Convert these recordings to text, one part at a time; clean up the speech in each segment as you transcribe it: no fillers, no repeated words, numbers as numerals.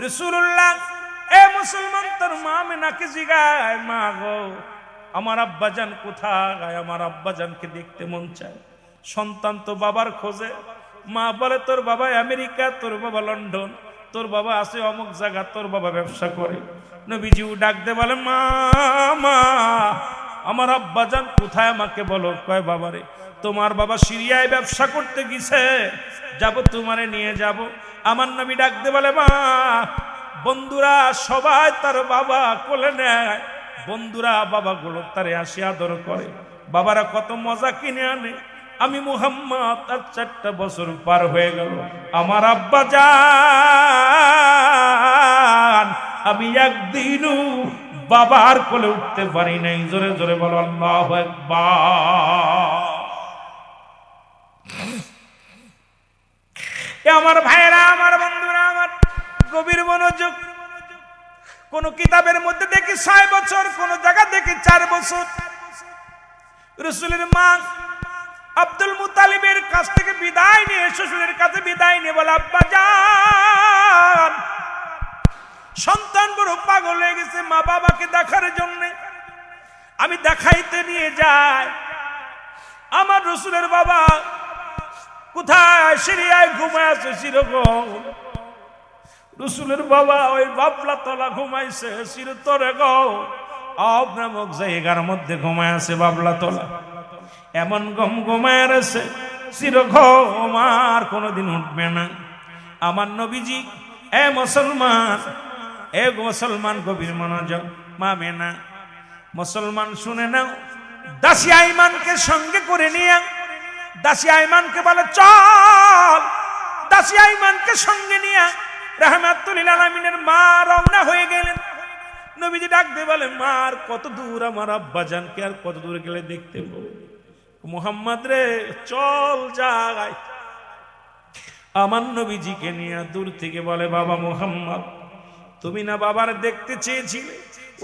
রাসূলুল্লাহ এ মুসলমান তোর মা আমিনাকে জিগায়, মা গো আমার আব্বাজান কোথায়? আমার আব্বাজানকে দেখতে মন চায়। সন্তান তো বাবার খোঁজে। মা বলে তোর বাবা আমেরিকা, তোর বাবা লন্ডন, তোর বাবা আছে অমুক জায়গা, তোর বাবা ব্যবসা করে। নবীজিও ডাক দে বলে, মা মা আমার আব্বাজান কোথায় আমাকে বলো। কয় বাবারে তোমার বাবা সিরিয়ায় ব্যবসা করতে গেছে, যাব তোমারে নিয়ে যাব। আমার নবী ডাক দে বলে, মা বন্ধুরা সবাই তার বাবা কোলে নেয়, বন্ধুরা বাবাগুলো তারে আসি আদর করে, বাবারা কত মজা কিনে আনে। আমি মুহাম্মদ আর 4টা বছর পার হয়ে গেল, আমার আব্বা জান আমি একদিনও বাবার কোলে উঠতে পারি নাই। জোরে জোরে বলো আল্লাহু আকবার। আমার ভাইরা, আমার বন্ধুরা, আমার গভীর মনোযোগ। কোন কিতাবের মধ্যে দেখি 6 বছর, কোন জায়গা দেখি 4 বছর। রাসূলের মা আব্দুল মুত্তালিবের কাছ থেকে বিদায় নিয়ে, শ্বশুরের কাছে বিদায় নিয়ে বলে, আব্বা জান সন্তান বড় পাগল হয়ে গেছে মা বাবাকে দেখার জন্য, আমি দেখাইতে নিয়ে যাই। আমার রাসূলের বাবা কোথায়? সিরিয়ায় ঘুমায় আছে চিরগণ। রাসূলের বাবা ওই বাবলা তলা ঘুমাইছে চিরতরে গো আব নামক জায়গার মধ্যে ঘুমায় আছে বাবলা তলা। এমন গম ঘুমায় আছে চিরঘুম, আর কোনোদিন উঠবে না। আমার নবীজি এ মুসলমান, এ মুসলমান গভীর মনোযোগ। মা মেনা মুসলমান শুনে নাও, দাসী আইমানকে সঙ্গে করে নিয়ে দাসী আইমানকে বলে চল। দাসী আইমানকে সঙ্গে নিয়ে রাহমাতুল লিল আলামিনের মা রওনা হয়ে গেলেন। নবীজি ডাক দিয়ে বলে, মা আর কত দূর? আমার আব্বাজানকে আর কত দূর গেলে দেখতে পাবো? মুহাম্মদ রে চল যাই। আমার নবীজিকে নিয়ে দূর থেকে বলে, বাবা মুহাম্মদ তুমি না বাবার দেখতে চেয়েছিলে,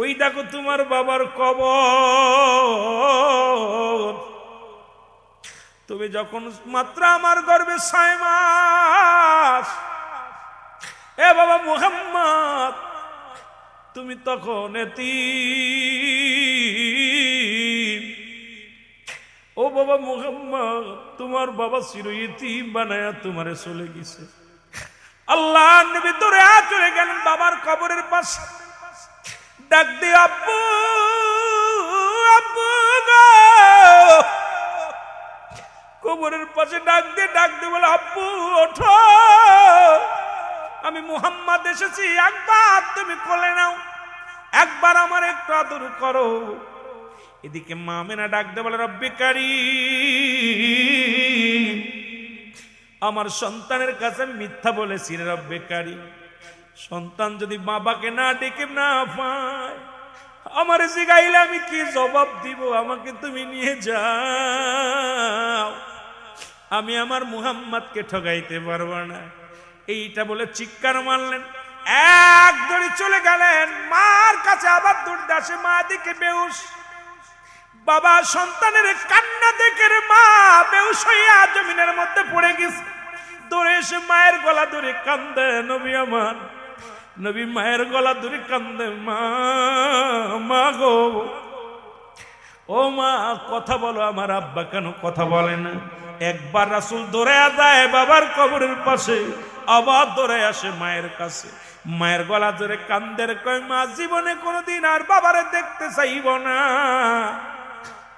ওই দেখো তোমার বাবার কবর। তুমি যখন মাত্র আমার গর্ভে 6 মাস, এ বাবা মুহাম্মদ তুমি তখন এতিম। ও বাবা মুহাম্মদ তোমার বাবা চির ইতিম বানায়া তোমারে চলে গেছে। আল্লাহ নবী দূরে চলে গেলেন বাবার কবরের পাশে। ডাক দিয়ে আব্বু আব্বু গো, কবরের পাশে ডাক দিয়ে বলে, আব্বু ওঠো, আমি মুহাম্মদ এসেছি, একবার তুমি কোলে নাও, একবার আমার একটু আদর করো। এদিকে মা আমিনা ডাক দিয়ে বলে, রব্বি কারীম আমার সন্তানের কাছে মিথ্যা বলেছি রে রব্বি কারীম। সন্তান যদি বাবাকে না ডেকে না পায়, আমার জিগাইলে আমি কি জবাব দিব? আমাকে তুমি নিয়ে যাও, আমি আমার মুহাম্মদকে ঠকাইতে পারবো না। এইটা বলে চিৎকার মারলেন, এক দড়ি চলে গেলেন মার কাছে। আবার দৌড়তে আসে মা, দিকে বেহুশ। বাবা সন্তানের কান্না দেখে মা বেহুশ হইয়া জমিনের মধ্যে পড়ে গেছে। দৌড়ে এসে মায়ের গলা ধরে কান্দে নবী আমার। নবী মায়ের গলা ধরে কান্দে, মা মা গো, ও মা কথা বলো, আমার আব্বা কেন কথা বলে না? একবার রাসূল দৌড়ে যায় বাবার কবরের পাশে, আবার দৌড়ে আসে মায়ের কাছে। মায়ের গলা ধরে কান্দের, কয় মা জীবনে কোনোদিন আর বাবারে দেখতে চাইব না,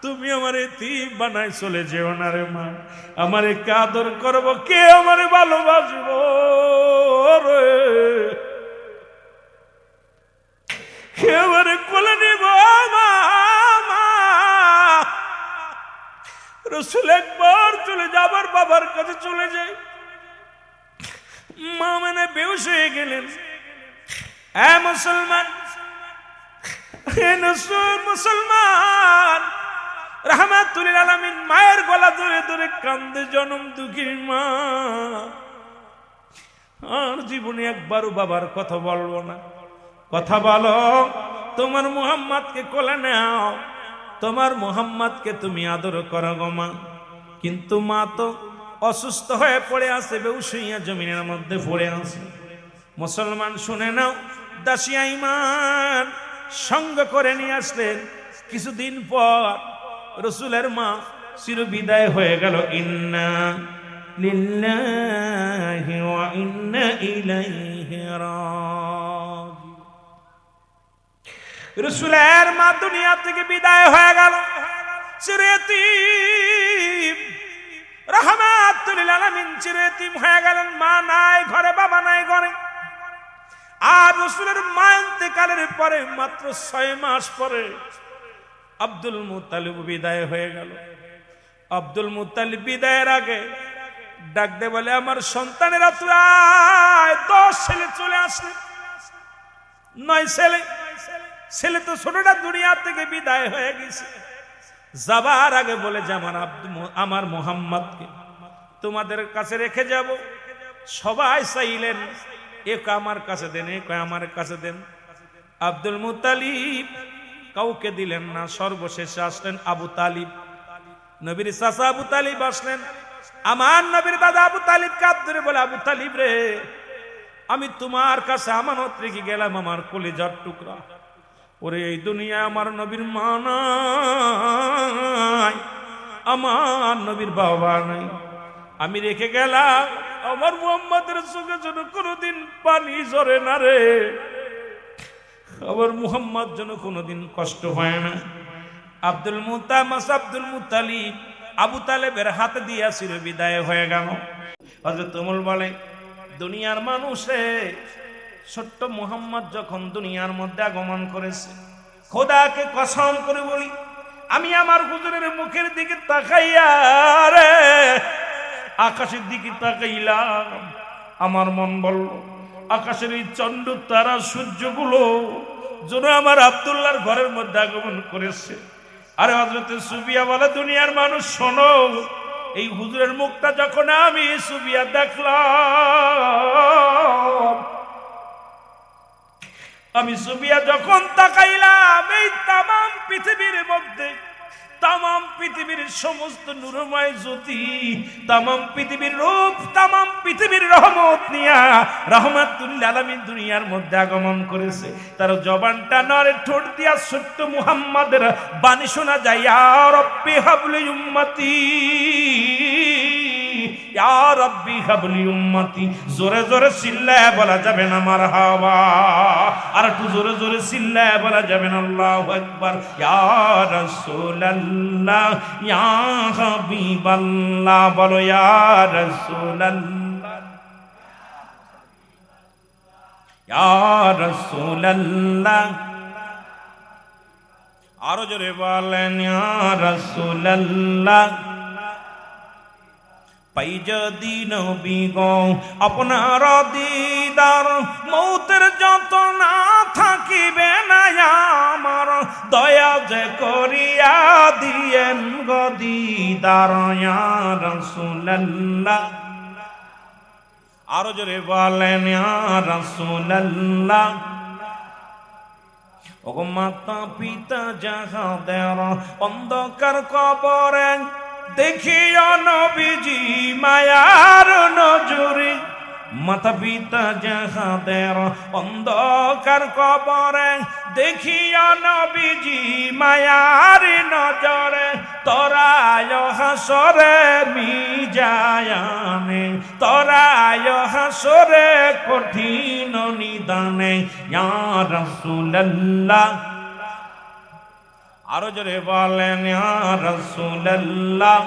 তুমি আমারে এতিম বানাই চলে যেও না রে মা। আমারে কে আদর করবো, কে আমারে ভালোবাসবো রে, কে আমারে কোলে নিব? মা রাসূল একবার চলে যাবার বাবার কাছে চলে যায়। মা মানে বেহুশ হয়ে গেলেন। এ মুসলমান, হে মুসলমান, রাহমাতুল লিল আলামিন মায়ের গলা ধরে ধরে কান্দে জনম দুঃখী মা। আর জীবনে একবারও বাবার কথা বলবো না। কথা বলো, তোমার মুহাম্মদকে কোলে নাও, তোমার মুহাম্মদকে তুমি আদর করো গো মা। কিন্তু মা তো অসুস্থ হয়ে পড়ে আছে, বেহুশ হইয়া জমিনের মধ্যে পড়ে আছে। মুসলমান শুনে নাও, দাসী আইমান সঙ্গ করে নিয়ে আসলেন। কিছুদিন পর রসুলের মা চির বিদায় হয়ে গেল। ইন্না লিল্লাহি ওয়া ইন্না ইলাইহি রাজিউন। রসুলের মা দুনিয়া থেকে বিদায় হয়ে গেল, চির এতিম, রাহমাতুল লিল আলামিন চির এতিম হয়ে গেলেন। মা নাই ঘরে, বাবা নাই ঘরে। আর রসুলের মা ইন্তেকালের পরে মাত্র 6 মাস পরে আব্দুল মুত্তালিব বিদায় হয়ে গেল। আব্দুল মুত্তালিব বিদায়ের আগে ডাক দে বলে, আমার সন্তানেরা তুই আয়। 10 ছেলে চলে আসলে, 9 ছেলে। ছেলে তো ছোটটা দুনিয়া থেকে বিদায় হয়ে গেছে। যাবার আগে বলে যে আমার মুহাম্মদকে তোমাদের কাছে রেখে যাব। সবাই চাইলেন এক আমার কাছে দেন, এক আমার কাছে দেন। আব্দুল মুত্তালিব কাউকে দিলেন না। সর্বশেষে আসলেন আবু তালিব, নবীর চাচা আবু তালিব আসলেন। আমার নবীর দাদা আবু তালিব কাঁদ ধরে বলে, আবু তালিব রে, আমি তোমার কাছে আমানত রেখে গেলাম আমার কলিজার টুকরা। ওরে এই দুনিয়ায় আমার নবীর মা নাই, আমার নবীর বাবা নাই। আমি রেখে গেলাম আমার মুহাম্মাদের চোখে যেন কোনোদিন পানি ঝরে না রে, আমার মুহাম্মদ যেন কোনোদিন কষ্ট হয় না। আব্দুল মুত্তালিব আবু তালেবের হাতে দিয়াছিল, বিদায় হয়ে গেল। হযরত ওমর বলে, দুনিয়ার মানুষে ছোট্ট মুহাম্মদ যখন দুনিয়ার মধ্যে আগমন করেছে, খোদাকে কসম করে বলি, আমি আমার হুজুরের মুখের দিকে তাকাইয়া রে আকাশের দিকে তাকাইলাম। আমার মন বলল, আকাশের এই চন্দ্র তারা সূর্যগুলো যেন আমার আব্দুল্লাহর ঘরের মধ্যে আগমন করেছে। আরে হযরত সুফিয়া বলে, দুনিয়ার মানুষ শোনো, এই হুজুরের মুখটা যখন আমি সুফিয়া দেখলাম, আমি সুফিয়া যখন তাকাইলাম, এই তামাম পৃথিবীর মধ্যে, তামাম পৃথিবীর সমস্ত নূরময় জ্যোতি, তামাম পৃথিবীর রূপ, তামাম পৃথিবীর রহমত নিয়া রাহমাতুল লিল আলামিন দুনিয়ার মধ্যে আগমন করেছে। তার জবানটা নড়ে, ঠোঁট দিয়া ছোট্ট মুহাম্মাদের বাণী শোনা যায়, ইয়া রাব্বি হাবলি উম্মতি, ইয়া রাব্বি হাবলি উম্মতি। জোরে জোরে চিল্লায়া বলা যাবে না মারহাবা, আর একটু জোরে জোরে চিল্লায়া বলা যাবে না আল্লাহু আকবার। ইয়া রাসূলুল্লাহ, ইয়া হাবিবাল্লাহ, বলো ইয়া রাসূলুল্লাহ, ইয়া রাসূলুল্লাহ। আরো জোরে বলেন, ইয়া রাসূলুল্লাহ। পাই যদি নবী গো আপনার দিদার, মৌতের যত না থাকিবে না আমার, দয়া যে করিয়া দিয়েন গো দিদার, ইয়া রাসূলুল্লাহ। আরো জোরে বলেন, ইয়া রাসূলুল্লাহ। ওগো মাতা পিতা যাহাদের অন্ধকার কবরে, দেখিও নবীজি মায়ার নজরে, মাতা পিতা যাহাদের অন্ধকার কবরে, দেখিও নবীজি মায়ার নজরে, তরায় হাসরে মিজায়ানে, তরায় হাসরে কঠিন নিদানে, ইয়া রাসূলুল্লাহ। আরো জোরে বলেন, ইয়া রাসূলুল্লাহ।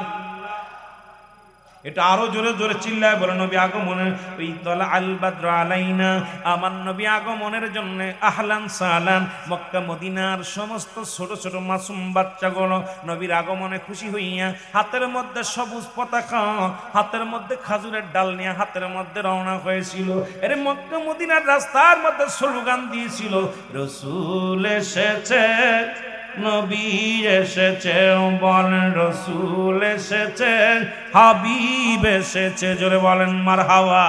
এটা আরো জোরে জোরে চিল্লায় বলে, নবী আগমনের ওই তলা আল বাদর আলাইনা, আমার নবী আগমনের জন্য আহলান সালান। মক্কা মদিনার সমস্ত ছোট ছোট মাসুম বাচ্চাগুলো নবীর আগমনে খুশি হইয়া হাতের মধ্যে সবুজ পতাকা, হাতের মধ্যে খাজুরের ডাল নিয়ে হাতের মধ্যে রওনা হয়েছিল। এর মক্কা মদিনার রাস্তার মধ্যে স্লোগান দিয়েছিল, রাসূল এসেছে, নবী এসেছে, বল রাসূল এসেছে, হাবিব এসেছে। জোরে বলেন মারহাবা,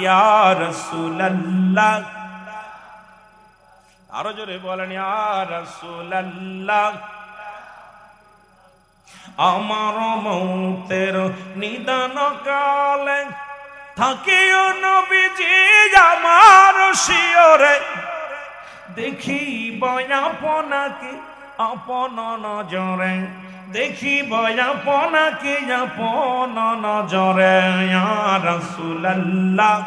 ইয়া রাসূলুল্লাহ। আরো জোরে বলেন, ইয়া রাসূলুল্লাহ। আমার মৌতের নিদান কালে থাকিও নবীজি আমার শিয়রে, দেখিব আপনাকে আপন নজরে, দেখিব আপনাকে আপন নজরে। ইয়া রাসূলুল্লাহ,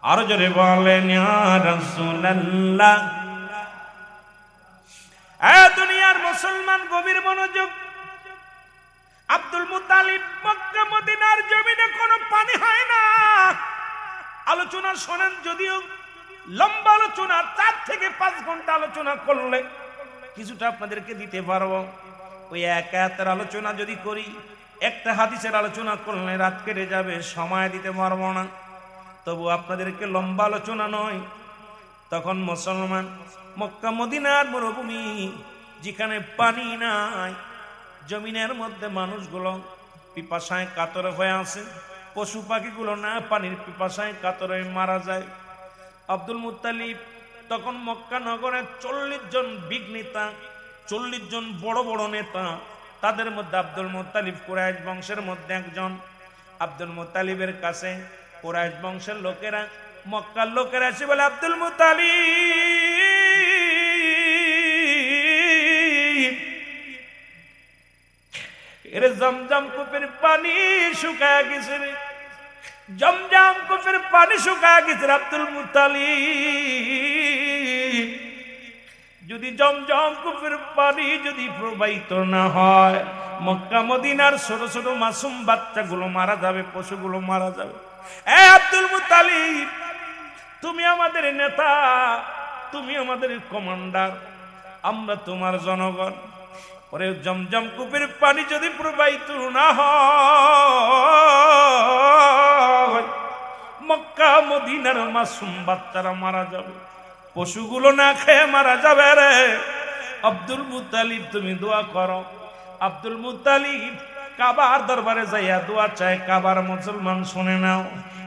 আর জোরে বলেন ইয়া রাসূলুল্লাহ। দুনিয়ার মুসলমান গভীর মনোযোগ। আব্দুল মুত্তালিব মক্কা মদিনার জমিনে কোনো পানি হয় না। আলোচনা শোনেন, যদিও লম্বা আলোচনা, 4 থেকে 5 ঘন্টা আলোচনা করলে কিছুটা আপনাদেরকে দিতে পারবো। ওই এক আয়াতের আলোচনা যদি করি, একটা হাদিসের আলোচনা করলে রাত কেটে যাবে, সময় দিতে পারবো না। তবু আপনাদেরকে লম্বা আলোচনা নয়। তখন মুসলমান মক্কা মদিনার মরুভূমি, যেখানে পানি নাই, জমিনের মধ্যে মানুষগুলো পিপাসায় কাতর হয়ে আছে, পশু পাখিগুলো না পানির পিপাসায় কাতর হয়ে মারা যায়। আব্দুল মুত্তালিব তখন মক্কা নগরে 40 জন বিগ নেতা, 40 জন বড় বড় নেতা, তাদের মধ্যে আব্দুল মুত্তালিব কুরাইশ বংশের মধ্যে একজন। আব্দুল মুত্তালিবের কাছে কুরাইশ বংশের লোকেরা, মক্কার লোকেরা এসে বলে, আব্দুল মুত্তালিব, এর জমজম কূপের পানি শুকায় গেছে রে, জমজম কূপের পানি শুকায় গেছে। আব্দুল মুত্তালিব, যদি জমজম কূপের পানি যদি প্রবাহিত না হয়, মক্কা মদিনার ছোট ছোট মাসুম বাচ্চাগুলো মারা যাবে, পশুগুলো মারা যাবে। আব্দুল মুত্তালিব, তুমি আমাদের নেতা, তুমি আমাদের কমান্ডার, আমরা তোমার জনগণ। পরে জমজম কূপের পানি যদি প্রবাহিত না হয়, মক্কা মদিনার মাসুম বাচ্চারা মারা যাবে, পশুগুলো না খেয়ে মারা যাবে রে। আব্দুল মুত্তালিব, তুমি দোয়া করো। আব্দুল মুত্তালিব কাবার দরবারে যাইয়া দোয়া চায়। কাবার মুসলমান শুনে নাও,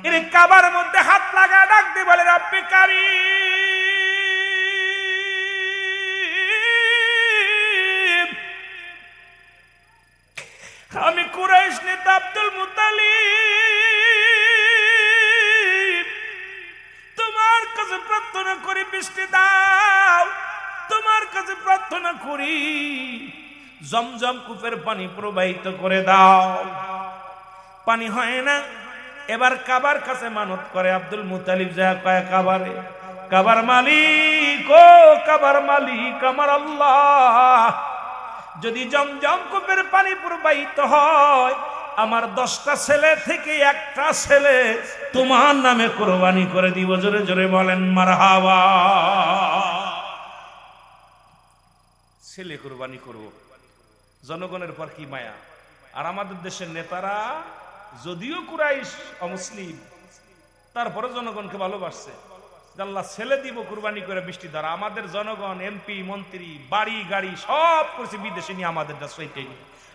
এর কাবার মধ্যে হাত লাগা ডাক দিয়ে বলে, রব্বে কারীম, আমি কুরাইশ নেতা আব্দুল মুত্তালিব, তোমার কাছে প্রার্থনা করি বৃষ্টি দাও, তোমার কাছে প্রার্থনা করি জমজম কূপের পানি প্রবাহিত করে দাও। পানি হয় না। এবার কাবার কাছে মানত করে আব্দুল মুত্তালিব, যা কয় কাবারে, কাবার মালিক, ও কাবার মালিক আমার আল্লাহ, যদি জমজম কূপের পানি প্রবাহিত হয়, আমার 10টা ছেলে থেকে একটা ছেলে তোমার নামে কুরবানি করে দিব। জোরে জোরে বলেন মারহাবা। ছেলে কুরবানি করব, জনগণের পর কি মায়া। আর আমাদের দেশের নেতারা যদিও কুরাইশ অমুসলিম, তারপরে জনগণকে ভালোবাসছে, আল্লাহ ছেলে দিব কুরবানি করে বৃষ্টি দ্বারা। আমাদের জনগণ, এমপি মন্ত্রী, বাড়ি গাড়ি সব করছে বিদেশে নিয়ে, আমাদেরটা সেইটাই,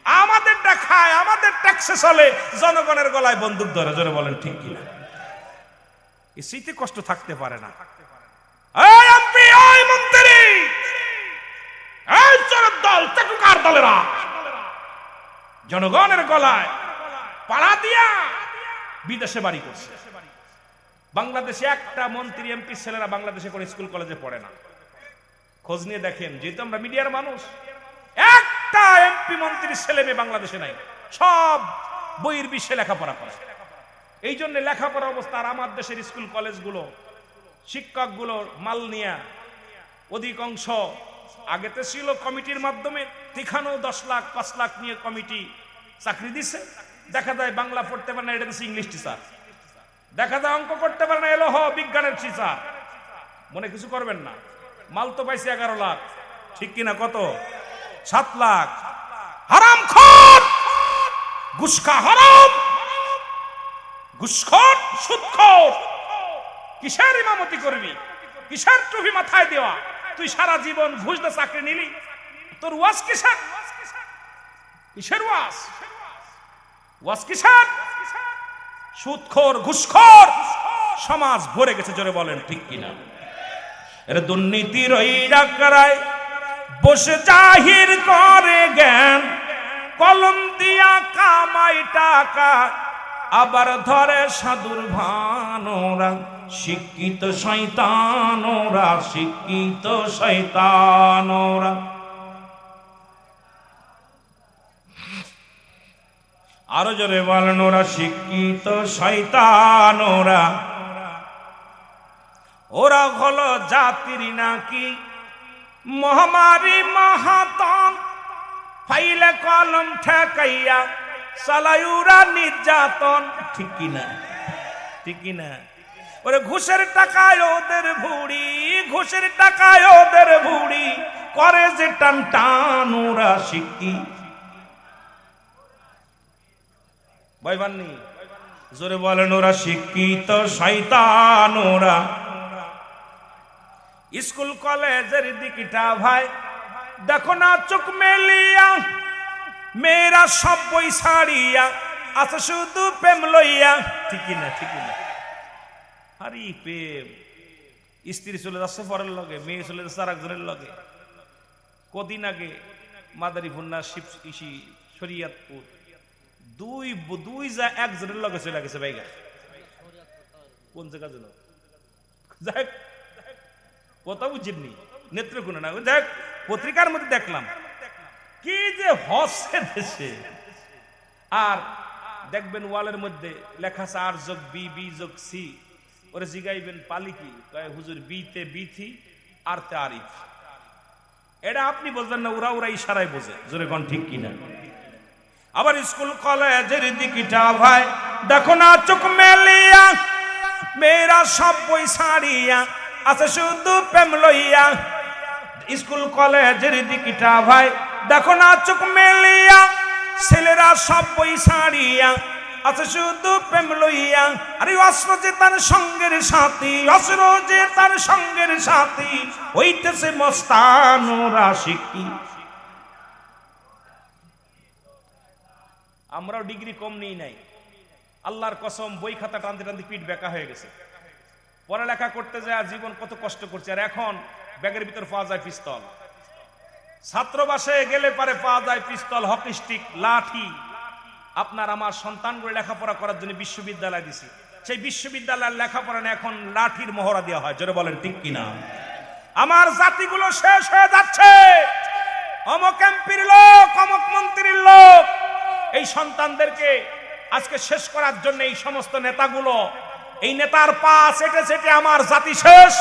আমাদেরটা খায়, আমাদের ট্যাক্সে চলে, জনগণের গলায় বন্দুক ধরে। জোরে বলেন ঠিক কিনা? এই স্মৃতি কষ্ট থাকতে পারে না। এই এমপি, এই মন্ত্রী, এই চোরের দল, চাটুকার দলেরা জনগণের গলায় পাড়া দিয়া বিদেশে বাড়ি করছে। বাংলাদেশে একটা মন্ত্রী এমপি ছেলেরা বাংলাদেশে করে স্কুল কলেজে পড়ে না। খোঁজ নিয়ে দেখেন, যেহেতু আমরা মিডিয়ার মানুষ, একটা এমপি মন্ত্রীর ছেলে মেয়ে বাংলাদেশে নাই, সব বইয়ের বিশ্বে লেখাপড়া করে। এই জন্য লেখাপড়া অবস্থা। আর আমার দেশের স্কুল কলেজগুলো শিক্ষকগুলো মাল নিয়ে অধিকাংশ, আগেতে ছিল কমিটির মাধ্যমে, এখানেও 10 লাখ 5 লাখ নিয়ে কমিটি চাকরি দিচ্ছে। দেখা যায় বাংলা পড়তে পারে না, এটা দিচ্ছে ইংলিশ টিচার। দেখা যায় অঙ্ক করতে পারে না, এলো বিজ্ঞানের টিচার। মনে কিছু করবেন না, মাল তো পাইছে 11 লাখ, ঠিক কিনা? কত? 7 লাখ। হারামখোর, ঘুষখা হারাম, ঘুষখোর, সুদখোর। কিসের ইমামতি করবি? কিসের টুপি মাথায় দেওয়া? তুই সারা জীবন ঘুষ দিয়ে চাকরি নিলি, তোর ওয়াজ কিসের? কিসের ওয়াজ? ওয়াজ কিসের? সুদখোর, ঘুষখোর সমাজ ভরে গেছে। জোরে বলেন ঠিক কিনা? এর দুর্নীতির ওই ডাকরায় বসে জাহির করে জ্ঞান, কলম দিয়া কামাই টাকা, আবার ধরে সাধুর ভানোরা, শিক্ষিত শয়তানোরা, শিক্ষিত শয়তানোরা। আরো জোরে বলেন, ওরা শিক্ষিত শয়তানোরা। ওরা হলো জাতির নাকি মহামারী মহাতম, ফাইলে কলম ঠেকাইয়া চালায়ুরা নির্যাতন। ঠিক কিনা, ঠিক কিনা? ওরে ঘুষের টাকায় ওদের ভুড়ি, ঘুষের টাকায় ওদের ভুড়ি, করে যে টান টান। ওরা শিক্ষি ভাইবান্নি, জোরে বলেন, ওরা শিক্ষিত শয়তান। ওরা স্কুল কলেজের দিকটা ভাই দেখো না চোখ মেলিয়া, মেয়েরা সব বই ছাড়িয়া আছে শুধু প্রেম লইয়া। ঠিক না, ঠিক না? আরে প্রেম, স্ত্রী চলে যাচ্ছে পরের লগে, মেয়ে চলে যাচ্ছে আর একজনের লগে। কদিন আগে মাদারীপুর শিবকৃষি শরিয়তপুর দুই যা একজনের লগে চলে গেছে ভাইগা। কোন জায়গা যেন, যাক কথা বুঝিনি, নেত্রকোনা না, যাক পত্রিকার মধ্যে দেখলাম কি যে হচ্ছে দেশে। আর দেখবেন ওয়ালের মধ্যে লেখা আছে আর যোগ বি, বি যোগ সি। ওরে জিগাইবেন পালি কি, কয় হুজুর বিতে বিথি আর তে আরিফ। এটা আপনি বলবেন না, ওরা ওরা ইশারায় বোঝে। জোরে কোন ঠিক কিনা? আবার স্কুল কলেজের দিকটা ভাই দেখো না চোখ মেলিয়া, মেয়েরা সব বই ছাড়িয়া আছে শুধু প্রেম লইয়া। স্কুল কলেজের দিকটা ভাই দেখো না চোখ মেলিয়া, ছেলেরা সব বই ছাড়িয়া আছে শুধু প্রেম লইয়া। আরে অস্ত্র যে তার সঙ্গের সাথী, অস্ত্র যে তার সঙ্গের সাথী, হইতেছে মস্তান। ওরা শিক্ষি, আমরাও ডিগ্রি কম নেই নাই, আল্লাহর কসম বই খাতা টানতে টানতে পিঠ বেঁকা হয়ে গেছে। পড়ালেখা করতে যায় জীবন কত কষ্ট করছে, আর এখন ব্যাগের ভিতর পাওয়া যায় পিস্তল। ছাত্রবাসে গেলে পারে পাওয়া যায় পিস্তল, হকি স্টিক, লাঠি। আপনার আমার সন্তানগুলো লেখাপড়া করার জন্য বিশ্ববিদ্যালয় দিছি, সেই বিশ্ববিদ্যালয়ের লেখাপড়া নিয়ে এখন লাঠির মহড়া দেওয়া হয়। জোরে বলেন ঠিক কিনা? আমার জাতিগুলো শেষ হয়ে যাচ্ছে। অমুক এমপির লোক, অমুক মন্ত্রীর লোক, এই সন্তানদেরকে আজকে শেষ করার জন্য এই সমস্ত নেতাগুলো, এই নেতার পা চেটে চেটে আমার জাতি শেষ,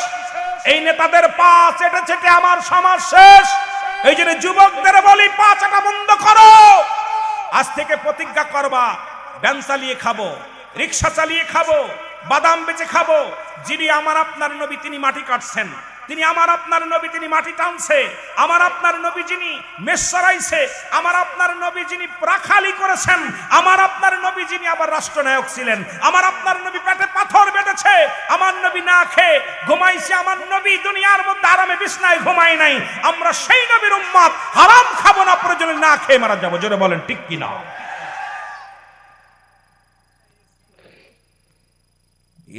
এই নেতাদের পা চেটে চেটে আমার সমাজ শেষ। এই জন্য যুবকদের বলি, পা চাটা বন্ধ করো। আজ থেকে প্রতিজ্ঞা করবা, ভ্যান চালিয়ে খাবো, রিক্সা চালিয়ে খাবো, বাদাম বেচে খাবো। যিনি আমার আপনার নবী তিনি মাটি কাটছেন, তিনি আমার আপনার নবী তিনি মাটি টানছে, আমার আপনার নবী যিনি মেষ চড়াইছে, আমার আপনার নবী যিনি রাখালি করেছেন, আমার আপনার নবী যিনি আবার রাষ্ট্রনায়ক ছিলেন, আমার আপনার নবী পেটে পাথর বেঁধেছে, আমার নবী না খেয়ে ঘুমাইছে, আমার নবী দুনিয়ার মধ্যে আরামে বিছনায় ঘুমাই নাই। আমরা সেই নবীর উম্মত, হারাম খাবো না, প্রয়োজনে না খেয়ে মারা যাবো। জোরে বলেন ঠিক কিনা?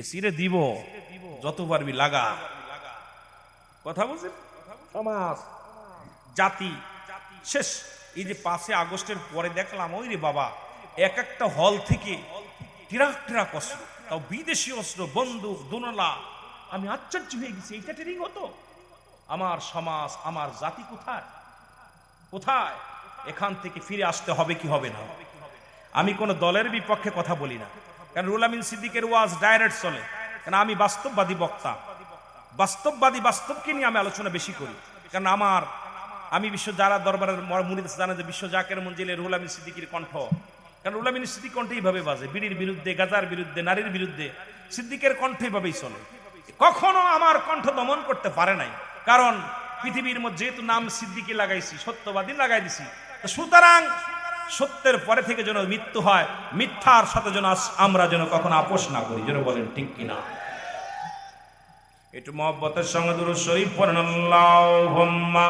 এসিরে দিব যত পারবি লাগা। কথা বলছেন? সমাজ জাতি শেষ। এই যে 5 আগস্টের পরে দেখলাম, ওই রে বাবা, এক একটা হল থেকে টিরাক টিরাক অস্ত্র, তাও বিদেশি অস্ত্র, বন্দুক, দোনলা। আমি আশ্চর্য হয়ে গেছি, এইটা ট্রেনিং হতো? আমার সমাজ, আমার জাতি কোথায় কোথায়? এখান থেকে ফিরে আসতে হবে কি হবে না? আমি কোন দলের বিপক্ষে কথা বলি না, কারণ রুহুল আমিন সিদ্দিকের ওয়াজ ডাইরেক্ট চলে, কারণ আমি বাস্তববাদী বক্তা, বাস্তববাদী, বাস্তবকে নিয়ে আমি আলোচনা বেশি করি। কারণ আমি বিশ্ব যারা দরবারের মুরিদ জানে যে বিশ্ব জাকের মঞ্জিলে রুহুল আমিন সিদ্দিকীর কণ্ঠ, কারণ রুহুল আমিন সিদ্দিক কণ্ঠ এইভাবে বাজে, বিড়ির বিরুদ্ধে, গাজার বিরুদ্ধে, নারীর বিরুদ্ধে। সিদ্দিকের কণ্ঠ এইভাবেই চলে, কখনো আমার কণ্ঠ দমন করতে পারে নাই। কারণ পৃথিবীর মধ্যে যেহেতু নাম সিদ্দিকী লাগাইছি, সত্যবাদী লাগাই দিছি, সুতরাং সত্যের পরে থেকে যেন মৃত্যু হয়, মিথ্যার সাথে যেন আমরা যেন কখনো আপোষ না করি। যেন বলেন ঠিক কিনা? একটু মহব্বতের সঙ্গে দুরূদ শরীফ পড়েন, আল্লাহুম্মা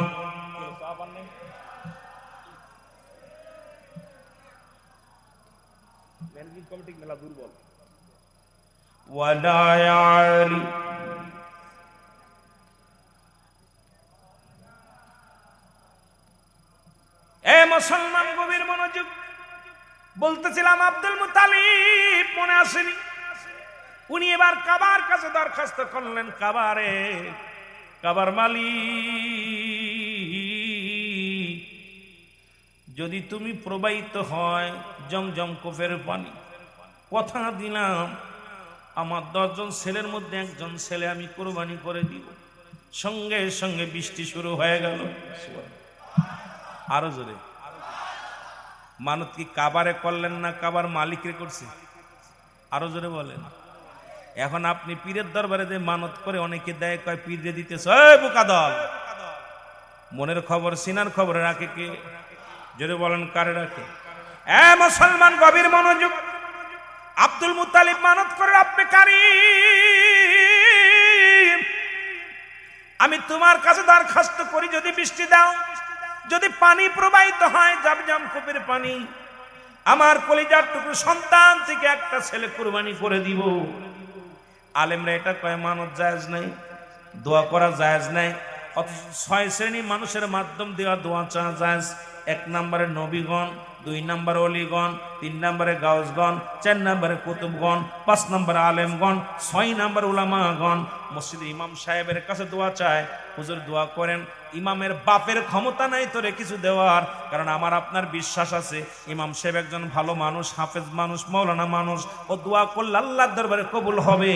কমিটি মেলা দুর্বল ওয়ালা আলি। এ মুসলমান, গভীর মনোযোগ। বলতেছিলাম আব্দুল মুত্তালিব মনে আসেনি? উনি এবার কাবার কাছে দরখাস্ত করলেন, কাবারে, কাবার মালিক, যদি তুমি প্রবাহিত হয় জমজম কূপের পানি, কথা দিলাম আমার 10 জন ছেলের মধ্যে একজন ছেলে আমি কুরবানি করে দিব। সঙ্গে সঙ্গে বৃষ্টি শুরু হয়ে গেল। আরো জোরে। মানত কি কাবারে করলেন না কাবার মালিকরে করছে? আরো জোরে বলেন। এখন আপনি পীরের দরবারে যে মানত করে অনেকে দেয়, কয় পীরে দিতেছে, এই বোকা দল, মনের খবর সিনার খবর রাখে কে? যদি বলেন কারে রাখে? এ মুসলমান গভীর মনোযোগ। আব্দুল মুত্তালিব মানত করে, আপনি কারীম, আমি তোমার কাছে দরখাস্ত করি, যদি বৃষ্টি দাও, যদি পানি প্রবাহিত হয় জমজম কূপের পানি, আমার কলিজার টুকরো সন্তান থেকে একটা ছেলে কুরবানি করে দিব। আলেমরা এটা কয় মানত জায়েজ নাই, দোয়া করা জায়েজ নাই। অথচ 6 শ্রেণী মানুষের মাধ্যম দেওয়া দোয়া চাওয়া জায়েজ। 1 নম্বরে নবীগণ, 2 নম্বরে ওলিগণ, 3 নম্বরে গাউসগণ, 4 নম্বরে কুতুবগণ, 5 নম্বরে আলেমগণ, 6 নম্বরে উলামাগণ। মসজিদে ইমাম সাহেবের কাছে দোয়া চায়, হুজুর দোয়া করেন। ইমামের বাপের ক্ষমতা নাই তোরে কিছু দেওয়ার, কারণ আমার আপনার বিশ্বাস আছে ইমাম সাহেব একজন ভালো মানুষ, হাফেজ মানুষ, মাওলানা মানুষ, ও দোয়া করলে আল্লাহর দরবারে কবুল হবে।